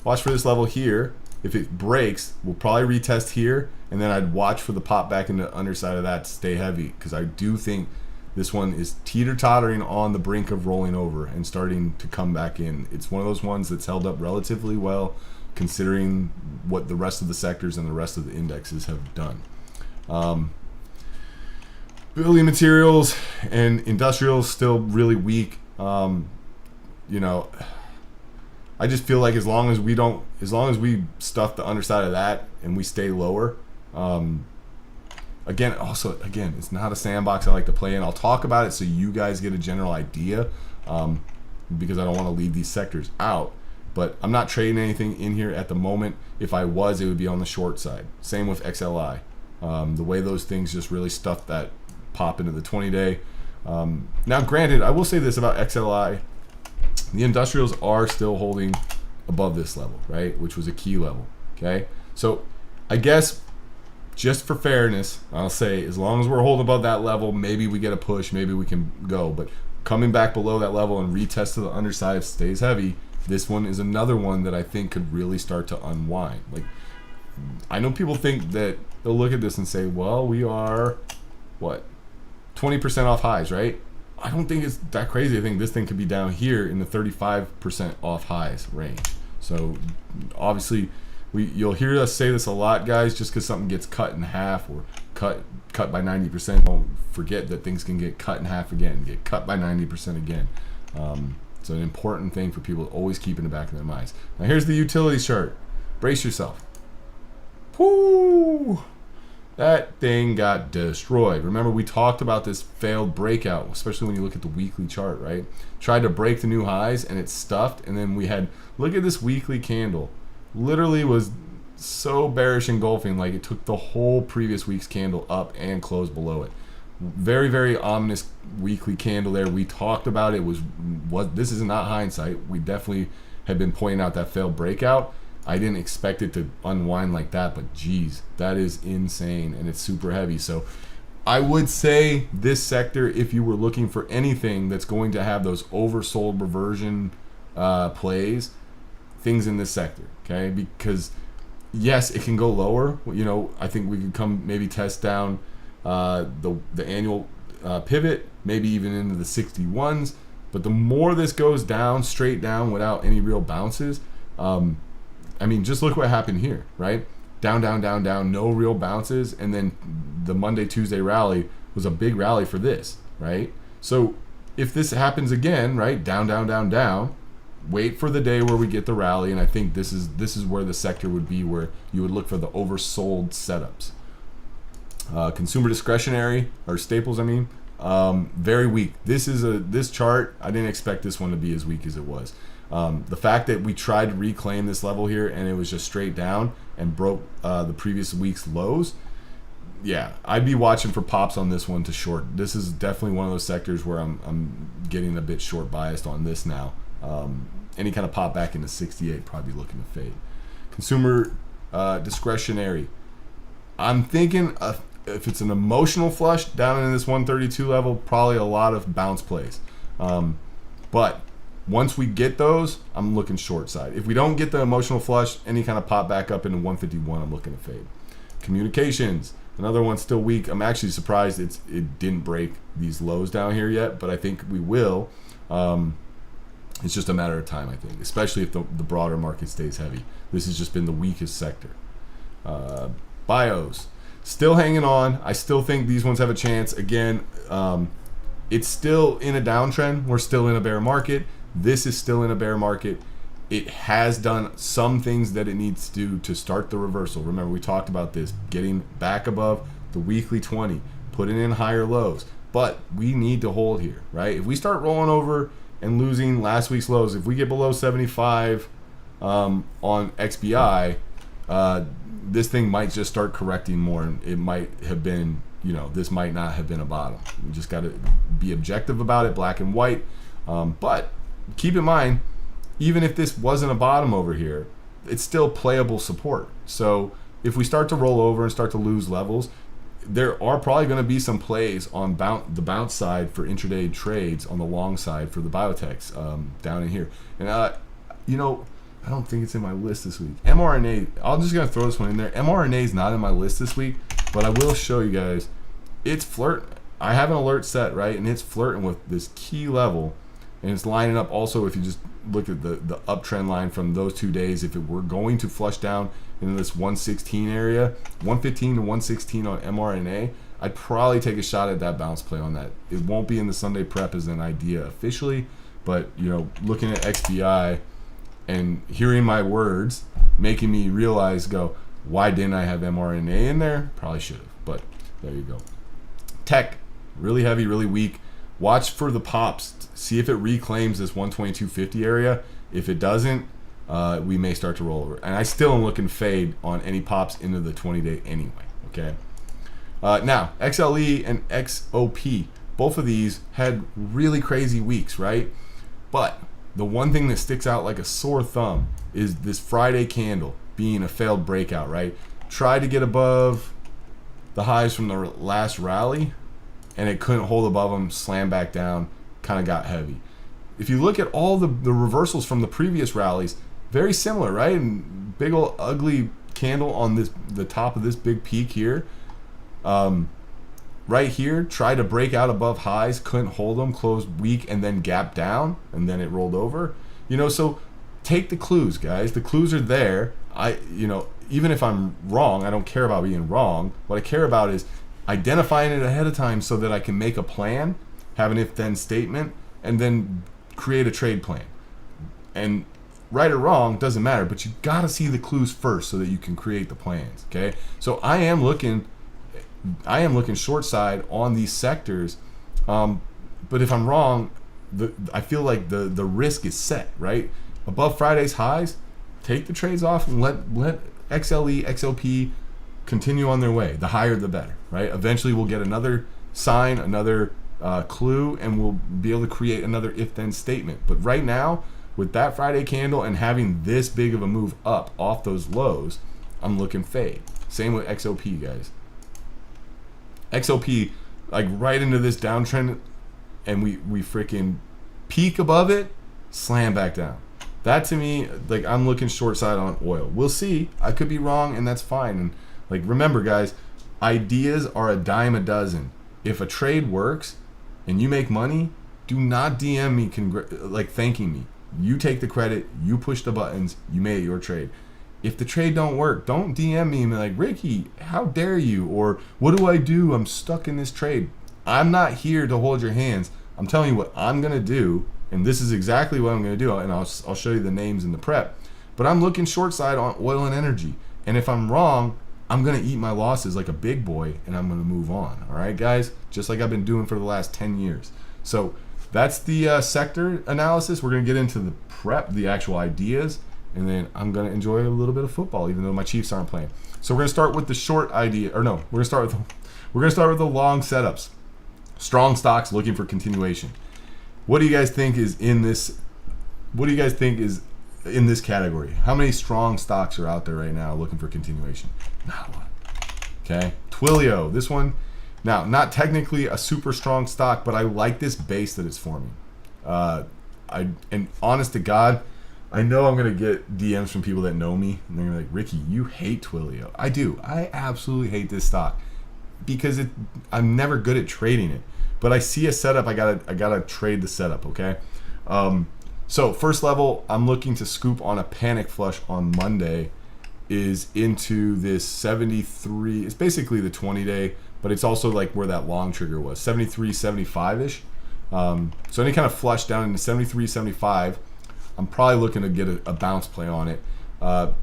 Speaker 1: Watch for this level here. If it breaks, we'll probably retest here, and then I'd watch for the pop back in the underside of that to stay heavy, because I do think this one is teeter-tottering on the brink of rolling over and starting to come back in. It's one of those ones that's held up relatively well considering what the rest of the sectors and the rest of the indexes have done. Building materials and industrials still really weak. I just feel like as long as we stuff the underside of that and we stay lower, Again, it's not a sandbox I like to play in. I'll talk about it so you guys get a general idea, because I don't want to leave these sectors out. But I'm not trading anything in here at the moment. If I was, it would be on the short side. Same with XLI. The way those things just really stuffed that pop into the 20-day. Now, granted, I will say this about XLI. The industrials are still holding above this level, right? Which was a key level, okay? So I guess just for fairness, I'll say as long as we're holding above that level, maybe we get a push, maybe we can go. But coming back below that level and retest to the underside if it stays heavy, this one is another one that I think could really start to unwind. Like, I know people think that they'll look at this and say, well, we are, what, 20% off highs, right? I don't think it's that crazy. I think this thing could be down here in the 35% off highs range. So obviously, you'll hear us say this a lot, guys, just because something gets cut in half or cut by 90%. Don't forget that things can get cut in half again, get cut by 90% again. It's an important thing for people to always keep in the back of their minds. Now here's the utility chart. Brace yourself. Whoo! That thing got destroyed. Remember, we talked about this failed breakout, especially when you look at the weekly chart, right? Tried to break the new highs and it stuffed, and then we had, look at this weekly candle. Literally was so bearish engulfing, like it took the whole previous week's candle up and closed below it. Very, very ominous weekly candle there. We talked about it. This is not hindsight. We definitely had been pointing out that failed breakout. I didn't expect it to unwind like that, but geez, that is insane, and it's super heavy. So I would say this sector, if you were looking for anything that's going to have those oversold reversion plays, things in this sector, okay? Because yes, it can go lower. You know, I think we could come maybe test down the annual pivot, maybe even into the 61s. But the more this goes down, straight down without any real bounces, I mean, just look what happened here, right? Down, down, down, down, no real bounces. And then the Monday, Tuesday rally was a big rally for this, right? So if this happens again, right, down, down, down, down, wait for the day where we get the rally. And I think this is where the sector would be, where you would look for the oversold setups. Consumer discretionary, or staples, I mean, very weak. This chart, I didn't expect this one to be as weak as it was. The fact that we tried to reclaim this level here and it was just straight down and broke the previous week's lows, yeah, I'd be watching for pops on this one to short. This is definitely one of those sectors where I'm getting a bit short biased on this now. Any kind of pop back into 68, probably looking to fade. Consumer discretionary, I'm thinking if it's an emotional flush down in this 132 level, probably a lot of bounce plays. But once we get those, I'm looking short side. If we don't get the emotional flush, any kind of pop back up into 151, I'm looking to fade. Communications, another one still weak. I'm actually surprised it didn't break these lows down here yet, but I think we will. It's just a matter of time, I think, especially if the broader market stays heavy. This has just been the weakest sector. Bios, still hanging on. I still think these ones have a chance. Again, it's still in a downtrend. We're still in a bear market. This is still in a bear market. It has done some things that it needs to do to start the reversal. Remember, we talked about this, getting back above the weekly 20, putting in higher lows. But we need to hold here, right? If we start rolling over and losing last week's lows, if we get below 75 on XBI, this thing might just start correcting more. And it might have been, this might not have been a bottom. We just got to be objective about it, black and white. But keep in mind, even if this wasn't a bottom over here, it's still playable support. So if we start to roll over and start to lose levels, there are probably going to be some plays on the bounce side for intraday trades on the long side for the biotechs down in here. And I don't think it's in my list this week. MRNA, I'm just going to throw this one in there. MRNA is not in my list this week, but I will show you guys. I have an alert set, right? And it's flirting with this key level. And it's lining up also, if you just look at the uptrend line from those 2 days, if it were going to flush down into this 116 area, 115 to 116 on MRNA, I'd probably take a shot at that bounce play on that. It won't be in the Sunday prep as an idea officially, but looking at XBI and hearing my words, making me realize, why didn't I have MRNA in there? Probably should have, but there you go. Tech, really heavy, really weak. Watch for the pops. See if it reclaims this 122.50 area. If it doesn't, we may start to roll over. And I still am looking fade on any pops into the 20-day anyway. Okay. Now, XLE and XOP, both of these had really crazy weeks, right? But the one thing that sticks out like a sore thumb is this Friday candle being a failed breakout, right? Tried to get above the highs from the last rally, and it couldn't hold above them, slammed back down, kind of got heavy. If you look at all the reversals from the previous rallies, very similar, right? And big old ugly candle on the top of this big peak here. Right here, tried to break out above highs, couldn't hold them, closed weak, and then gapped down, and then it rolled over. So take the clues, guys. The clues are there. Even if I'm wrong, I don't care about being wrong. What I care about is identifying it ahead of time so that I can make a plan, have an if-then statement, and then create a trade plan. And right or wrong doesn't matter, but you got to see the clues first so that you can create the plans. Okay, so I am looking short side on these sectors, but if I'm wrong, I feel like the risk is set, right? Above Friday's highs, take the trades off and let XLE, XLP continue on their way. The higher the better, right? Eventually we'll get another sign, another clue, and we'll be able to create another if-then statement. But right now, with that Friday candle and having this big of a move up off those lows, I'm looking fade. Same with XOP, guys. XOP, like right into this downtrend, and we freaking peak above it, slam back down. That to me, like, I'm looking short side on oil. We'll see. I could be wrong, and that's fine. And like, remember, guys, ideas are a dime a dozen. If a trade works and you make money, do not DM me thanking me. You take the credit, you push the buttons, you made your trade. If the trade don't work, don't DM me and be like, Ricky, how dare you? Or what do I do? I'm stuck in this trade. I'm not here to hold your hands. I'm telling you what I'm going to do, and this is exactly what I'm going to do, and I'll show you the names in the prep. But I'm looking short side on oil and energy. And if I'm wrong, I'm going to eat my losses like a big boy, and I'm going to move on. All right, guys? Just like I've been doing for the last 10 years. So that's the sector analysis. We're going to get into the prep, the actual ideas, and then I'm going to enjoy a little bit of football, even though my Chiefs aren't playing. So we're going to start with the short idea, or no, we're going to start with the long setups. Strong stocks looking for continuation. What do you guys think is in this? What do you guys think is in this category? How many strong stocks are out there right now looking for continuation? Not one. Okay, TWLO. This one, now not technically a super strong stock, but I like this base that it's forming. And honest to God, I know I'm gonna get DMs from people that know me, and they're gonna be like, Ricky, you hate TWLO. I do. I absolutely hate this stock because I'm never good at trading it. But I see a setup. I gotta trade the setup. Okay. So first level, I'm looking to scoop on a panic flush on Monday, is into this 73. It's basically the 20-day, but it's also like where that long trigger was, 73, 75-ish. So any kind of flush down into 73, 75, I'm probably looking to get a bounce play on it. The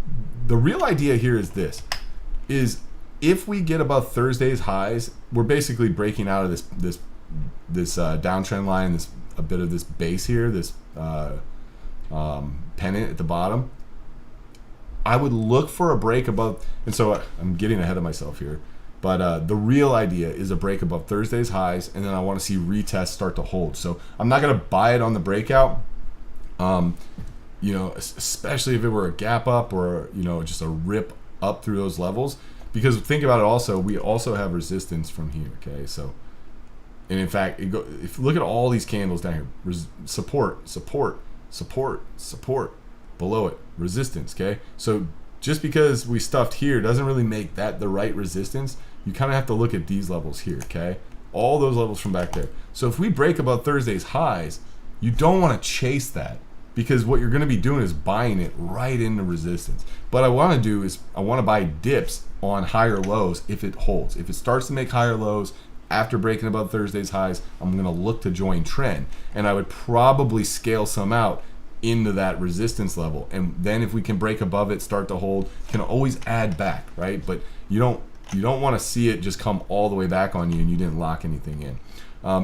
Speaker 1: real idea here is this, is if we get above Thursday's highs, we're basically breaking out of this downtrend line, a bit of this base here, this pennant at the bottom. I would look for a break above, and so I'm getting ahead of myself here, but the real idea is a break above Thursday's highs, and then I want to see retests start to hold. So I'm not going to buy it on the breakout, especially if it were a gap up or just a rip up through those levels, because think about it also, we also have resistance from here. Okay, so. And in fact, if you look at all these candles down here, support, support, support, support, below it, resistance, okay? So just because we stuffed here doesn't really make that the right resistance. You kind of have to look at these levels here, okay? All those levels from back there. So if we break above Thursday's highs, you don't want to chase that, because what you're going to be doing is buying it right into resistance. What I want to do is I want to buy dips on higher lows if it holds. If it starts to make higher lows, after breaking above Thursday's highs, I'm going to look to join trend, and I would probably scale some out into that resistance level, and then if we can break above it, start to hold, can always add back, right? But you don't want to see it just come all the way back on you and you didn't lock anything in.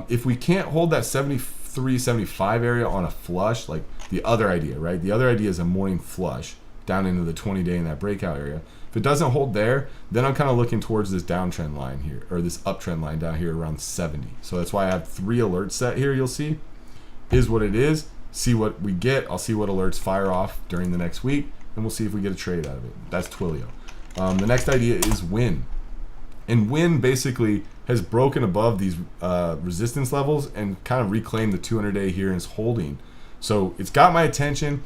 Speaker 1: If we can't hold that 73, 75 area on a flush, like the other idea, right? The other idea is a morning flush down into the 20-day in that breakout area. If it doesn't hold there, then I'm kind of looking towards this downtrend line here, or this uptrend line down here around 70. So that's why I have 3 alerts set here, you'll see, is what it is.
Speaker 2: see what we get. I'll see what alerts fire off during the next week, and we'll see if we get a trade out of it. That's TWLO. The next idea is WYNN. And WYNN basically has broken above these resistance levels and kind of reclaimed the 200-day here and is holding. So it's got my attention.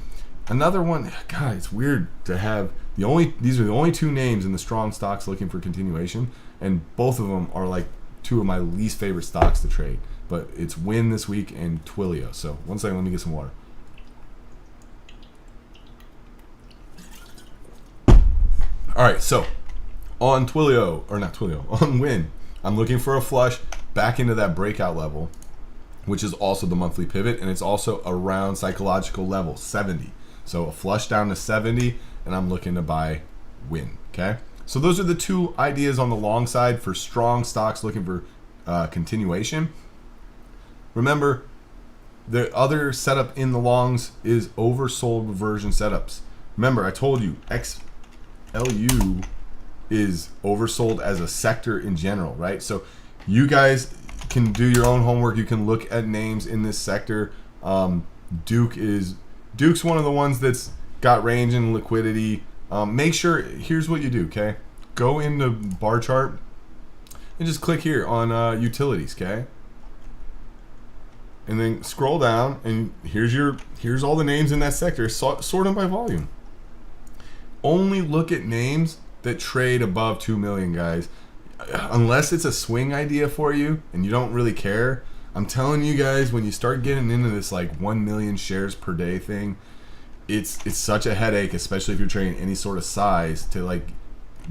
Speaker 2: Another one, God, it's weird to have these are the only two names in the strong stocks looking for continuation, and both of them are like two of my least favorite stocks to trade. But it's WYNN this week and TWLO. So one second, let me get some water. All right, so on TWLO, or not TWLO, on WYNN, I'm looking for a flush back into that breakout level, which is also the monthly pivot, and it's also around psychological level 70. So a flush down to 70, and I'm looking to buy WYNN. Okay, so those are the two ideas on the long side for strong stocks looking for continuation. Remember, the other setup in the longs is oversold reversion setups. Remember, I told you XLU is oversold as a sector in general, right? So you guys can do your own homework. You can look at names in this sector. Duke's one of the ones that's got range and liquidity. Make sure, here's what you do, okay? Go into bar chart and just click here on utilities, okay? And then scroll down, and here's all the names in that sector. Sort them by volume. Only look at names that trade above 2 million, guys. Unless it's a swing idea for you and you don't really care, I'm telling you guys, when you start getting into this like 1 million shares per day thing, it's such a headache, especially if you're trading any sort of size, to like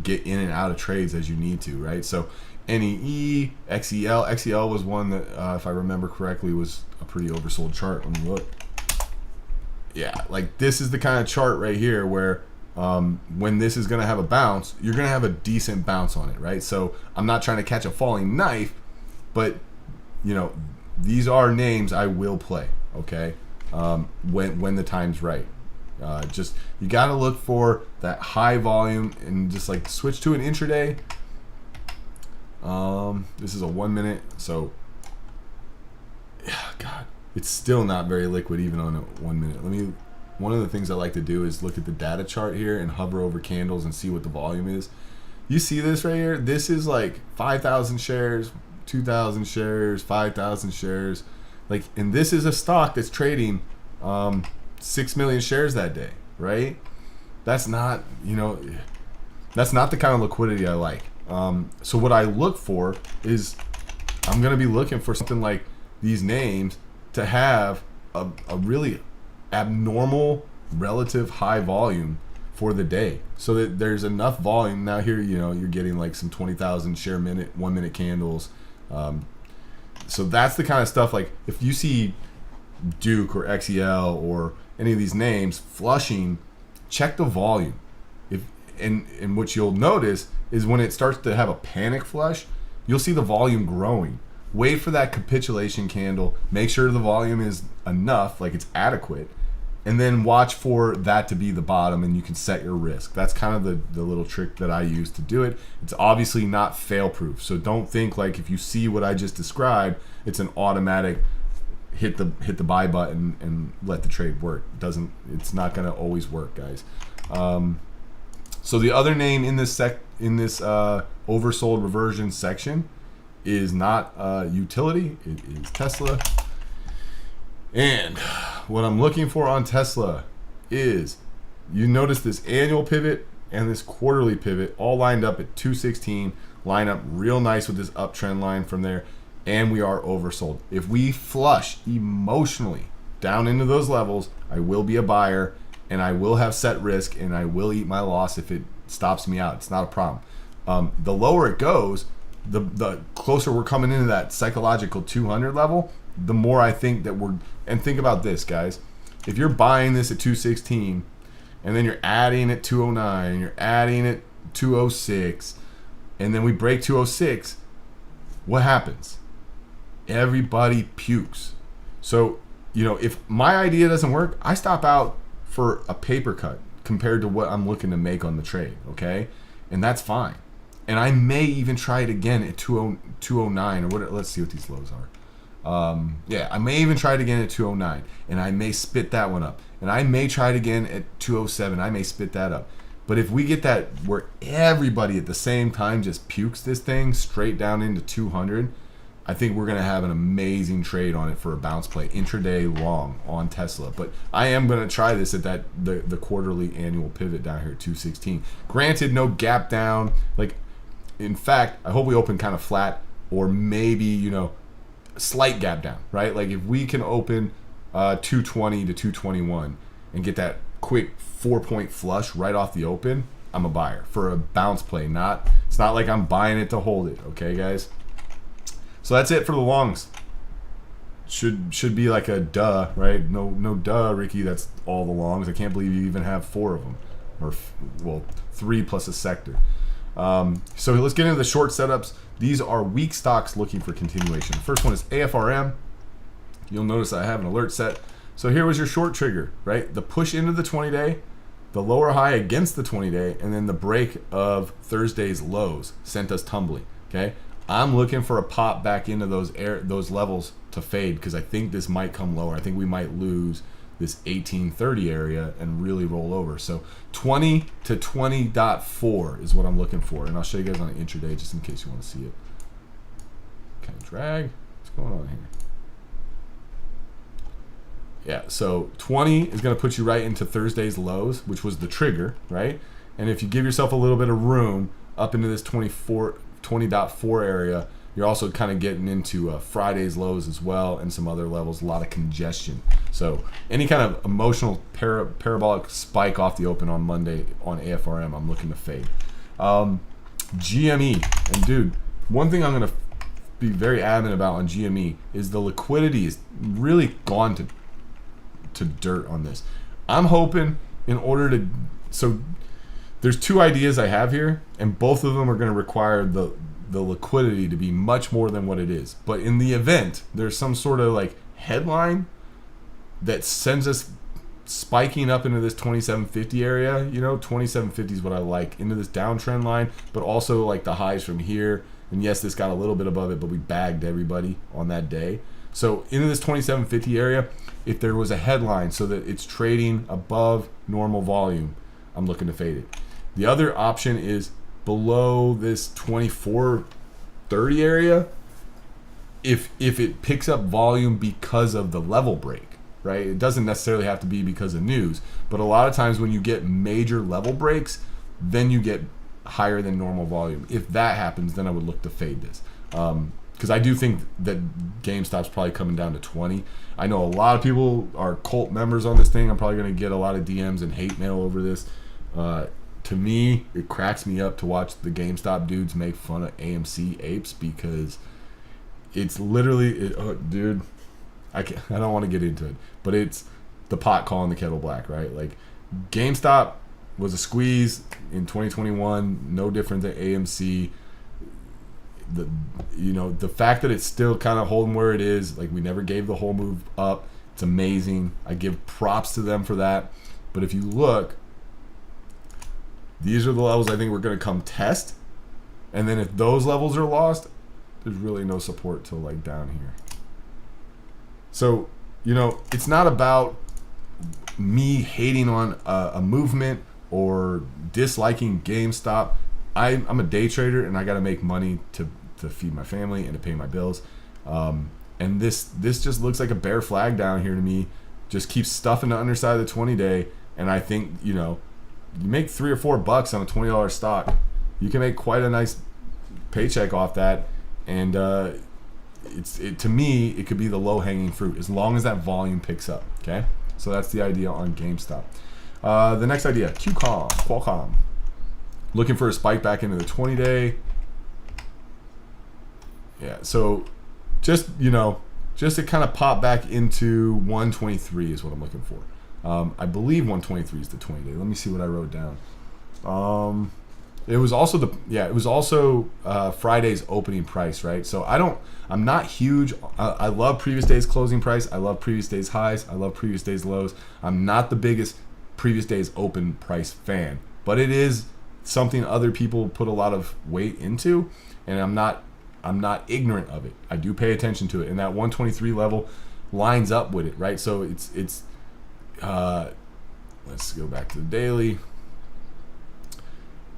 Speaker 2: get in and out of trades as you need to, right? So NEE, XEL was one that, if I remember correctly, was a pretty oversold chart. Let me look. Yeah, like this is the kind of chart right here where when this is going to have a bounce, you're going to have a decent bounce on it, right? So I'm not trying to catch a falling knife, but you know, these are names I will play, okay? When the time's right. Just you got to look for that high volume and just like switch to an intraday. This is a 1 minute, so yeah, God, it's still not very liquid even on a 1 minute. One of the things I like to do is look at the data chart here and hover over candles and see what the volume is. You see this right here? This is like 5,000 shares, 2,000 shares, 5,000 shares. Like, and this is a stock that's trading 6 million shares that day, right? That's not, that's not the kind of liquidity I like. So what I look for is I'm going to be looking for something like these names to have a really abnormal relative high volume for the day, so that there's enough volume. Now here, you're getting like some 20,000 share 1 minute candles. So that's the kind of stuff, like if you see Duke or XEL or any of these names flushing, check the volume. And what you'll notice is when it starts to have a panic flush, you'll see the volume growing. Wait for that capitulation candle. Make sure the volume is enough, like it's adequate, and then watch for that to be the bottom, and you can set your risk. That's kind of the little trick that I use to do it. It's obviously not fail-proof, so don't think like if you see what I just described, it's an automatic hit the buy button and let the trade work. It's not going to always work, guys. So the other name in this oversold reversion section is not utility. It is Tesla. And what I'm looking for on Tesla is, you notice this annual pivot and this quarterly pivot all lined up at 216, line up real nice with this uptrend line from there, and we are oversold. If we flush emotionally down into those levels, I will be a buyer, and I will have set risk, and I will eat my loss if it stops me out. It's not a problem. The lower it goes, the closer we're coming into that psychological 200 level, the more I think that and think about this, guys. If you're buying this at 216, and then you're adding at 209, and you're adding at 206, and then we break 206, what happens? Everybody pukes. So, if my idea doesn't work, I stop out for a paper cut compared to what I'm looking to make on the trade, okay? And that's fine. And I may even try it again at 209 or what. Let's see what these lows are.
Speaker 1: Yeah, I may even try it again at 209, and I may spit that one up. And I may try it again at 207. I may spit that up. But if we get that where everybody at the same time just pukes this thing straight down into 200, I think we're going to have an amazing trade on it for a bounce play, intraday long on Tesla. But I am going to try this at the quarterly annual pivot down here at 216. Granted, no gap down. Like, in fact, I hope we open kind of flat, or maybe, slight gap down, right? Like if we can open 220 to 221 and get that quick 4-point flush right off the open, I'm a buyer for a bounce play. It's not like I'm buying it to hold it, okay, guys? So that's it for the longs. Should be like a duh, right? No duh, Ricky. That's all the longs. I can't believe you even have 4 of them, or 3 plus a sector. So let's get into the short setups. These are weak stocks looking for continuation. The first one is AFRM. You'll notice I have an alert set. So here was your short trigger, right? The push into the 20-day, the lower high against the 20-day, and then the break of Thursday's lows sent us tumbling, okay? I'm looking for a pop back into those levels to fade, because I think this might come lower. I think we might lose this 1830 area and really roll over. So 20 to 20.4 is what I'm looking for, and I'll show you guys on an intraday just in case you want to see it. Kind of drag. What's going on here? Yeah, so 20 is going to put you right into Thursday's lows, which was the trigger, right? And if you give yourself a little bit of room up into this 20.4 area, you're also kind of getting into Friday's lows as well, and some other levels, a lot of congestion. So any kind of emotional parabolic spike off the open on Monday on AFRM, I'm looking to fade. GME, and dude, one thing I'm going to be very adamant about on GME is the liquidity is really gone to dirt on this. I'm hoping so there's 2 ideas I have here, and both of them are going to require the liquidity to be much more than what it is. But in the event there's some sort of like headline that sends us spiking up into this 2750 area, 2750 is what I like, into this downtrend line, but also like the highs from here. And yes, this got a little bit above it, but we bagged everybody on that day. So into this 2750 area, if there was a headline so that it's trading above normal volume, I'm looking to fade it. The other option is below this 2430 area, if it picks up volume because of the level break, right? It doesn't necessarily have to be because of news, but a lot of times when you get major level breaks, then you get higher than normal volume. If that happens, then I would look to fade this. Because I do think that GameStop's probably coming down to 20. I know a lot of people are cult members on this thing. I'm probably going to get a lot of DMs and hate mail over this. To me, it cracks me up to watch the GameStop dudes make fun of AMC apes, because it's literally, dude, I don't want to get into it, but it's the pot calling the kettle black, right? Like, GameStop was a squeeze in 2021, no different than AMC. The fact that it's still kind of holding where it is, like, we never gave the whole move up, it's amazing. I give props to them for that. But if you look, these are the levels I think we're going to come test, and then if those levels are lost, there's really no support till like down here. So it's not about me hating on a movement or disliking GameStop. I'm a day trader, and I got to make money to feed my family and to pay my bills. And this just looks like a bear flag down here to me. Just keeps stuffing the underside of the 20-day, and I think you make $3 or $4 on a $20 stock. You can make quite a nice paycheck off that, and to me it could be the low-hanging fruit as long as that volume picks up. Okay, so that's the idea on GameStop. The next idea, Qualcomm. Looking for a spike back into the 20-day. Yeah, so just to kind of pop back into 123 is what I'm looking for. I believe 123 is the 20-day. Let me see what I wrote down. It was also Friday's opening price, right? So I'm not huge. I love previous day's closing price. I love previous day's highs. I love previous day's lows. I'm not the biggest previous day's open price fan, but it is something other people put a lot of weight into, and I'm not
Speaker 2: I'm not ignorant of it. I do pay attention to it, and that 123 level lines up with it, right? So it's let's go back to the daily.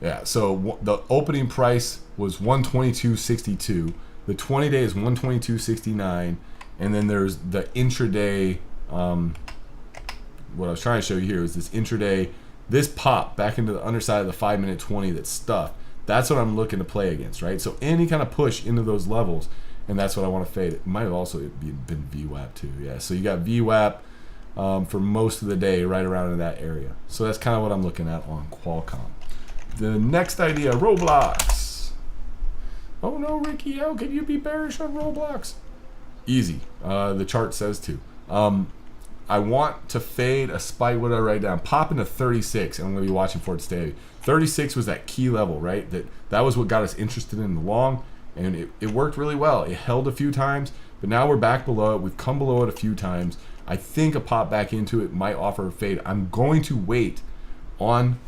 Speaker 2: Yeah, so the opening price was 122.62. The 20-day is 122.69, and then there's the intraday. What I was trying to show you here is this intraday. This pop back into the underside of the 5-minute 20 that's stuffed. That's what I'm looking to play against, right? So any kind of push into those levels, and that's what I want to fade. It might have also been VWAP too. Yeah, so you got VWAP for most of the day right around in that area. So that's kind of what I'm looking at on Qualcomm. The next idea, Roblox. Oh no, Ricky, how can you be bearish on Roblox? Easy. The chart says to. I want to fade a spike. What did I write down? Pop into 36, and I'm going to be watching for it to stay. 36 was that key level, right? That was what got us interested in the long, and it worked really well. It held a few times, but now we're back below it. We've come below it a few times. I think a pop back into it might offer a fade. I'm going to wait on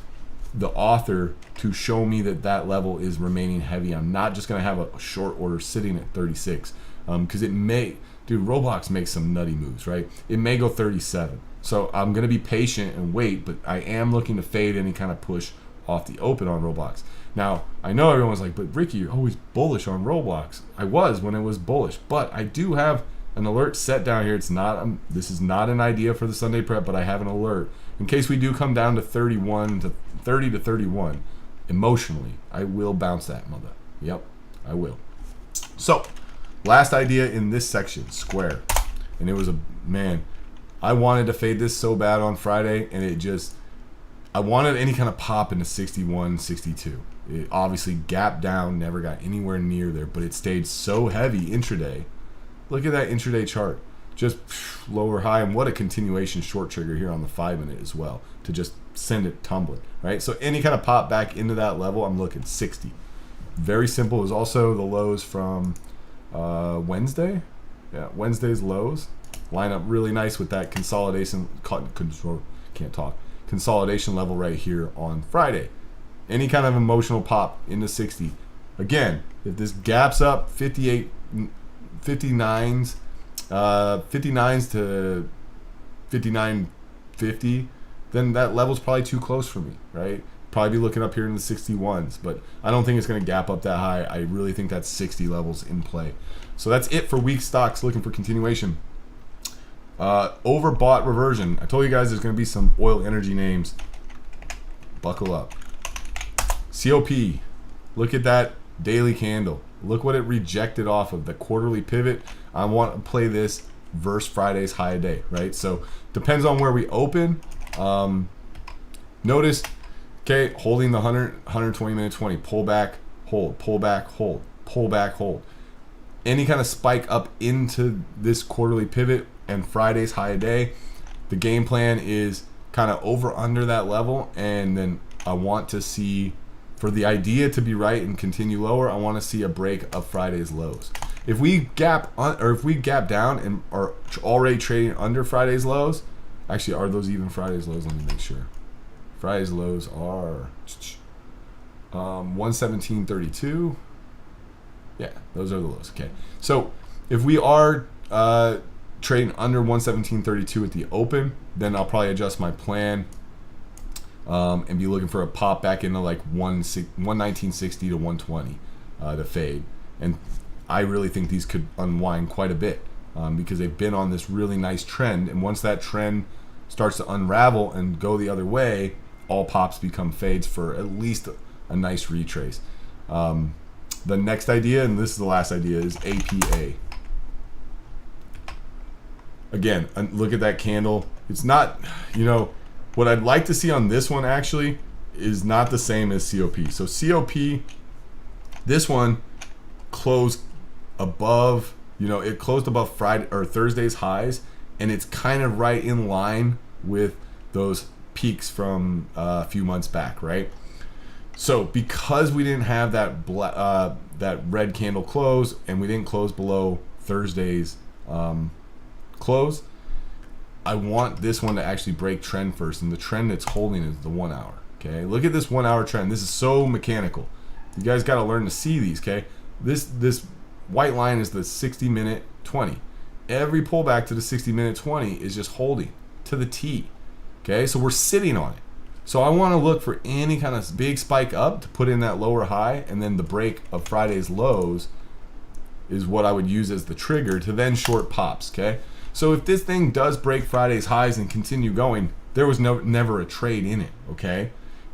Speaker 2: the author to show me that level is remaining heavy. I'm not just going to have a short order sitting at 36 because it may. Dude, Roblox makes some nutty moves, right? It may go 37. So I'm going to be patient and wait, but I am looking to fade any kind of push off the open on Roblox. Now, I know everyone's like, but Ricky, you're always bullish on Roblox. I was when it was bullish, but I do have an alert set down here. It's not. This is not an idea for the Sunday prep, but I have an alert. In case we do come down to 30 to 31, emotionally, I will bounce that mother. Yep, I will. So, last idea in this section, square. And it was I wanted to fade this so bad on Friday, and I wanted any kind of pop into 61, 62. It obviously gapped down, never got anywhere near there, but it stayed so heavy intraday. Look at that intraday chart. Just lower high, and what a continuation short trigger here on the 5-minute as well to just send it tumbling, right? So any kind of pop back into that level, I'm looking 60. Very simple. It was also the lows from Wednesday. Yeah, Wednesday's lows line up really nice with that consolidation consolidation level right here on Friday. Any kind of emotional pop into 60. Again, if this gaps up 59s to 59.50, then that level's probably too close for me, right? Probably be looking up here in the 61s, but I don't think it's going to gap up that high. I really think that's 60 levels in play. So that's it for weak stocks looking for continuation. Overbought reversion. I told you guys there's going to be some oil energy names. Buckle up. COP. Look at that daily candle. Look what it rejected off of the quarterly pivot. I want to play this versus Friday's high day, right? So depends on where we open. Notice, okay, holding the 120 minute 20, pull back, hold, pull back, hold, pull back, hold. Any kind of spike up into this quarterly pivot and Friday's high day, the game plan is kind of over under that level, and then I want to see, for the idea to be right and continue lower, I want to see a break of Friday's lows. If we gap down and are already trading under Friday's lows, actually, are those even Friday's lows? Let me make sure. Friday's lows are 117.32. Yeah, those are the lows. Okay, so if we are trading under 117.32 at the open, then I'll probably adjust my plan and be looking for a pop back into like 119.60 to 120 to fade. And I really think these could unwind quite a bit because they've been on this really nice trend. And once that trend starts to unravel and go the other way, all pops become fades for at least a nice retrace. The next idea, and this is the last idea, is APA. Again, look at that candle. It's not, what I'd like to see on this one actually is not the same as COP. So COP, this one closed above, it closed above Friday or Thursday's highs, and it's kind of right in line with those peaks from a few months back, right? So because we didn't have that red candle close, and we didn't close below Thursday's close, I want this one to actually break trend first, and the trend it's holding is the 1 hour. Okay, look at this 1 hour trend. This is so mechanical. You guys got to learn to see these. Okay, this white line is the 60-minute 20. Every pullback to the 60-minute 20 is just holding to the T. Okay, so we're sitting on it. So I want to look for any kind of big spike up to put in that lower high, and then the break of Friday's lows is what I would use as the trigger to then short pops. Okay, so if this thing does break Friday's highs and continue going, there was never a trade in it. Okay,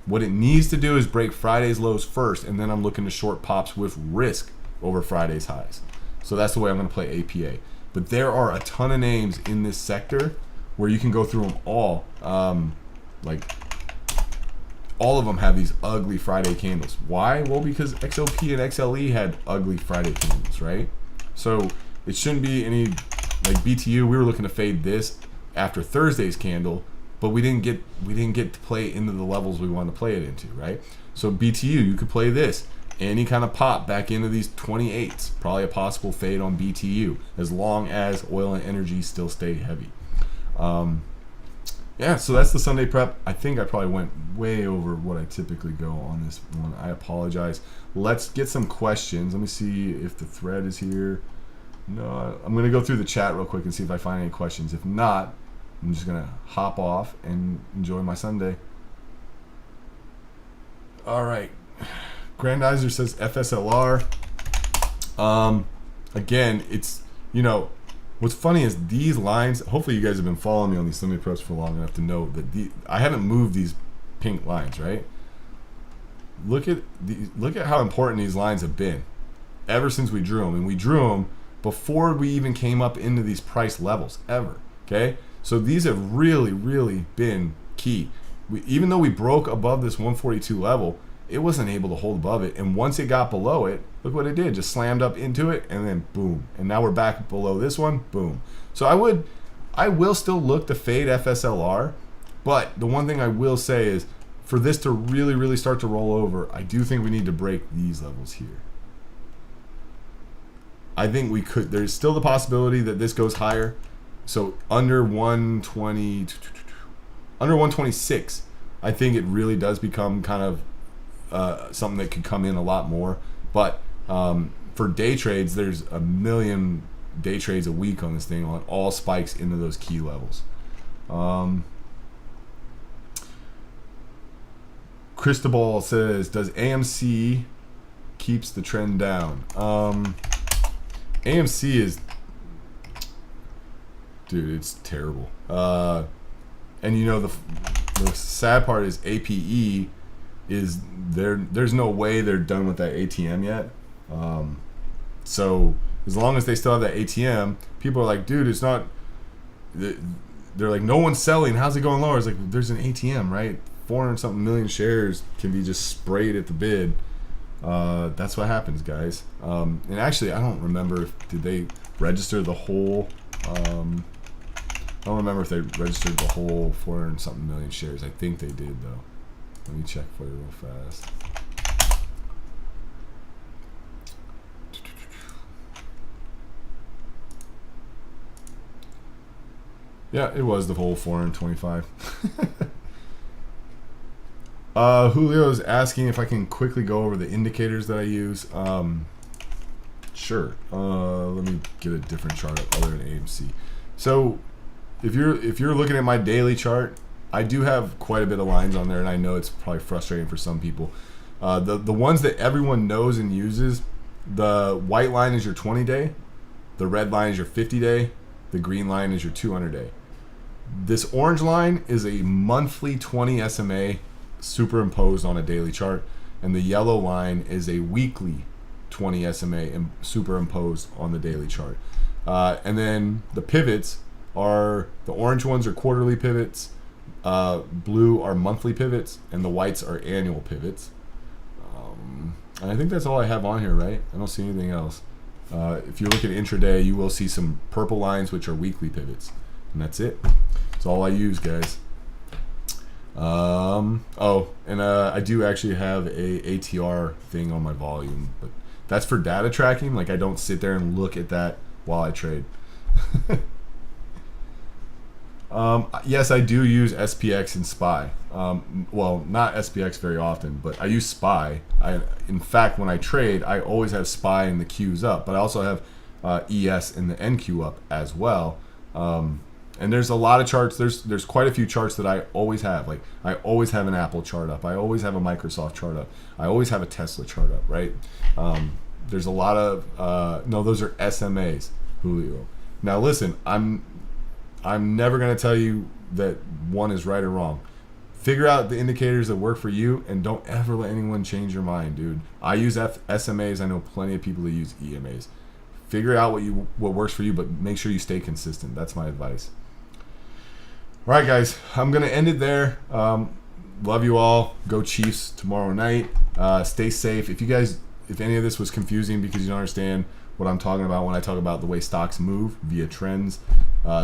Speaker 2: what it needs to do is break Friday's lows first, and then I'm looking to short pops with risk over Friday's highs. So that's the way I'm going to play APA. But there are a ton of names in this sector where you can go through them all. Like all of them have these ugly Friday candles. Why? Well, because XOP and XLE had ugly Friday candles, right? So it shouldn't be any, like BTU, we were looking to fade this after Thursday's candle, but we didn't get to play into the levels we wanted to play it into, right? So BTU, you could play this. Any kind of pop back into these 28s, probably a possible fade on BTU, as long as oil and energy still stay heavy. Yeah, so that's the Sunday prep. I think I probably went way over what I typically go on this one. I apologize. Let's get some questions. Let me see if the thread is here. No, I'm going to go through the chat real quick and see if I find any questions. If not, I'm just going to hop off and enjoy my Sunday. All right. Grandizer says FSLR. Again, it's, what's funny is these lines, hopefully you guys have been following me on these Sunday preps for long enough to know that I haven't moved these pink lines, right? Look at how important these lines have been ever since we drew them. And we drew them before we even came up into these price levels ever, okay? So these have really, really been key. Even though we broke above this 142 level, it wasn't able to hold above it. And once it got below it, look what it did. Just slammed up into it and then boom. And now we're back below this one, boom. So I will still look to fade FSLR, but the one thing I will say is for this to really, really start to roll over, I do think we need to break these levels here. I think we could, there's still the possibility that this goes higher. So under 120, under 126, I think it really does become kind of something that could come in a lot more. But for day trades, there's a million day trades a week on this thing on all spikes into those key levels. Cristobal says, does AMC keeps the trend down? AMC is, dude, it's terrible. And the sad part is APE is there's no way they're done with that ATM yet. So as long as they still have that ATM, people are like, dude, it's not, they're like, no one's selling, how's it going lower? It's like, there's an ATM, right? 400 something million shares can be just sprayed at the bid. That's what happens, guys. And actually, I don't remember did they register the whole I don't remember if they registered the whole 400 something million shares. I think they did, though. Let me check for you real fast. Yeah, it was the whole 425. Julio's asking if I can quickly go over the indicators that I use. Sure. Let me get a different chart up other than AMC. So if you're looking at my daily chart, I do have quite a bit of lines on there, and I know it's probably frustrating for some people. The ones that everyone knows and uses, the white line is your 20-day, the red line is your 50-day, the green line is your 200-day. This orange line is a monthly 20 SMA superimposed on a daily chart, and the yellow line is a weekly 20 SMA superimposed on the daily chart. And then the pivots are, the orange ones are quarterly pivots, blue are monthly pivots, and the whites are annual pivots. And I think that's all I have on here, right? I don't see anything else. If you look at intraday, you will see some purple lines, which are weekly pivots, and that's it. That's all I use, guys. I do actually have a ATR thing on my volume, but that's for data tracking. Like, I don't sit there and look at that while I trade. Yes, I do use SPX and SPY. Well, not SPX very often, but I use SPY. In fact, when I trade, I always have SPY and the Qs up, but I also have ES and the NQ up as well. And there's a lot of charts. There's quite a few charts that I always have. Like I always have an Apple chart up. I always have a Microsoft chart up. I always have a Tesla chart up. Right? There's a lot of no. Those are SMAs, Julio. Now listen, I'm never gonna tell you that one is right or wrong. Figure out the indicators that work for you, and don't ever let anyone change your mind, dude. I use SMAs. I know plenty of people that use EMAs. Figure out what works for you, but make sure you stay consistent. That's my advice. All right, guys, I'm gonna end it there. Love you all. Go Chiefs tomorrow night. Stay safe. If any of this was confusing because you don't understand what I'm talking about when I talk about the way stocks move via trends,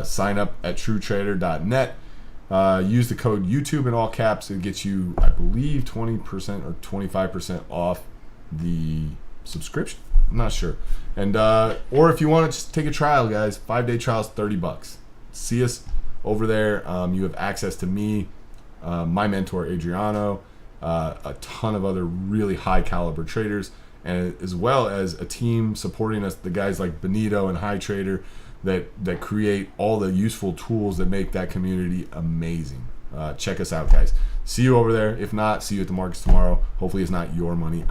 Speaker 2: sign up at truetrader.net. Use the code YouTube in all caps. It gets you, I believe, 20% or 25% off the subscription. I'm not sure. And or if you want to just take a trial, guys, 5-day trial is $30. See us over there. You have access to me, my mentor Adriano, a ton of other really high caliber traders, and as well as a team supporting us, the guys like Benito and High Trader that create all the useful tools that make that community amazing. Check us out, guys. See you over there. If not, see you at the markets tomorrow. Hopefully it's not your money.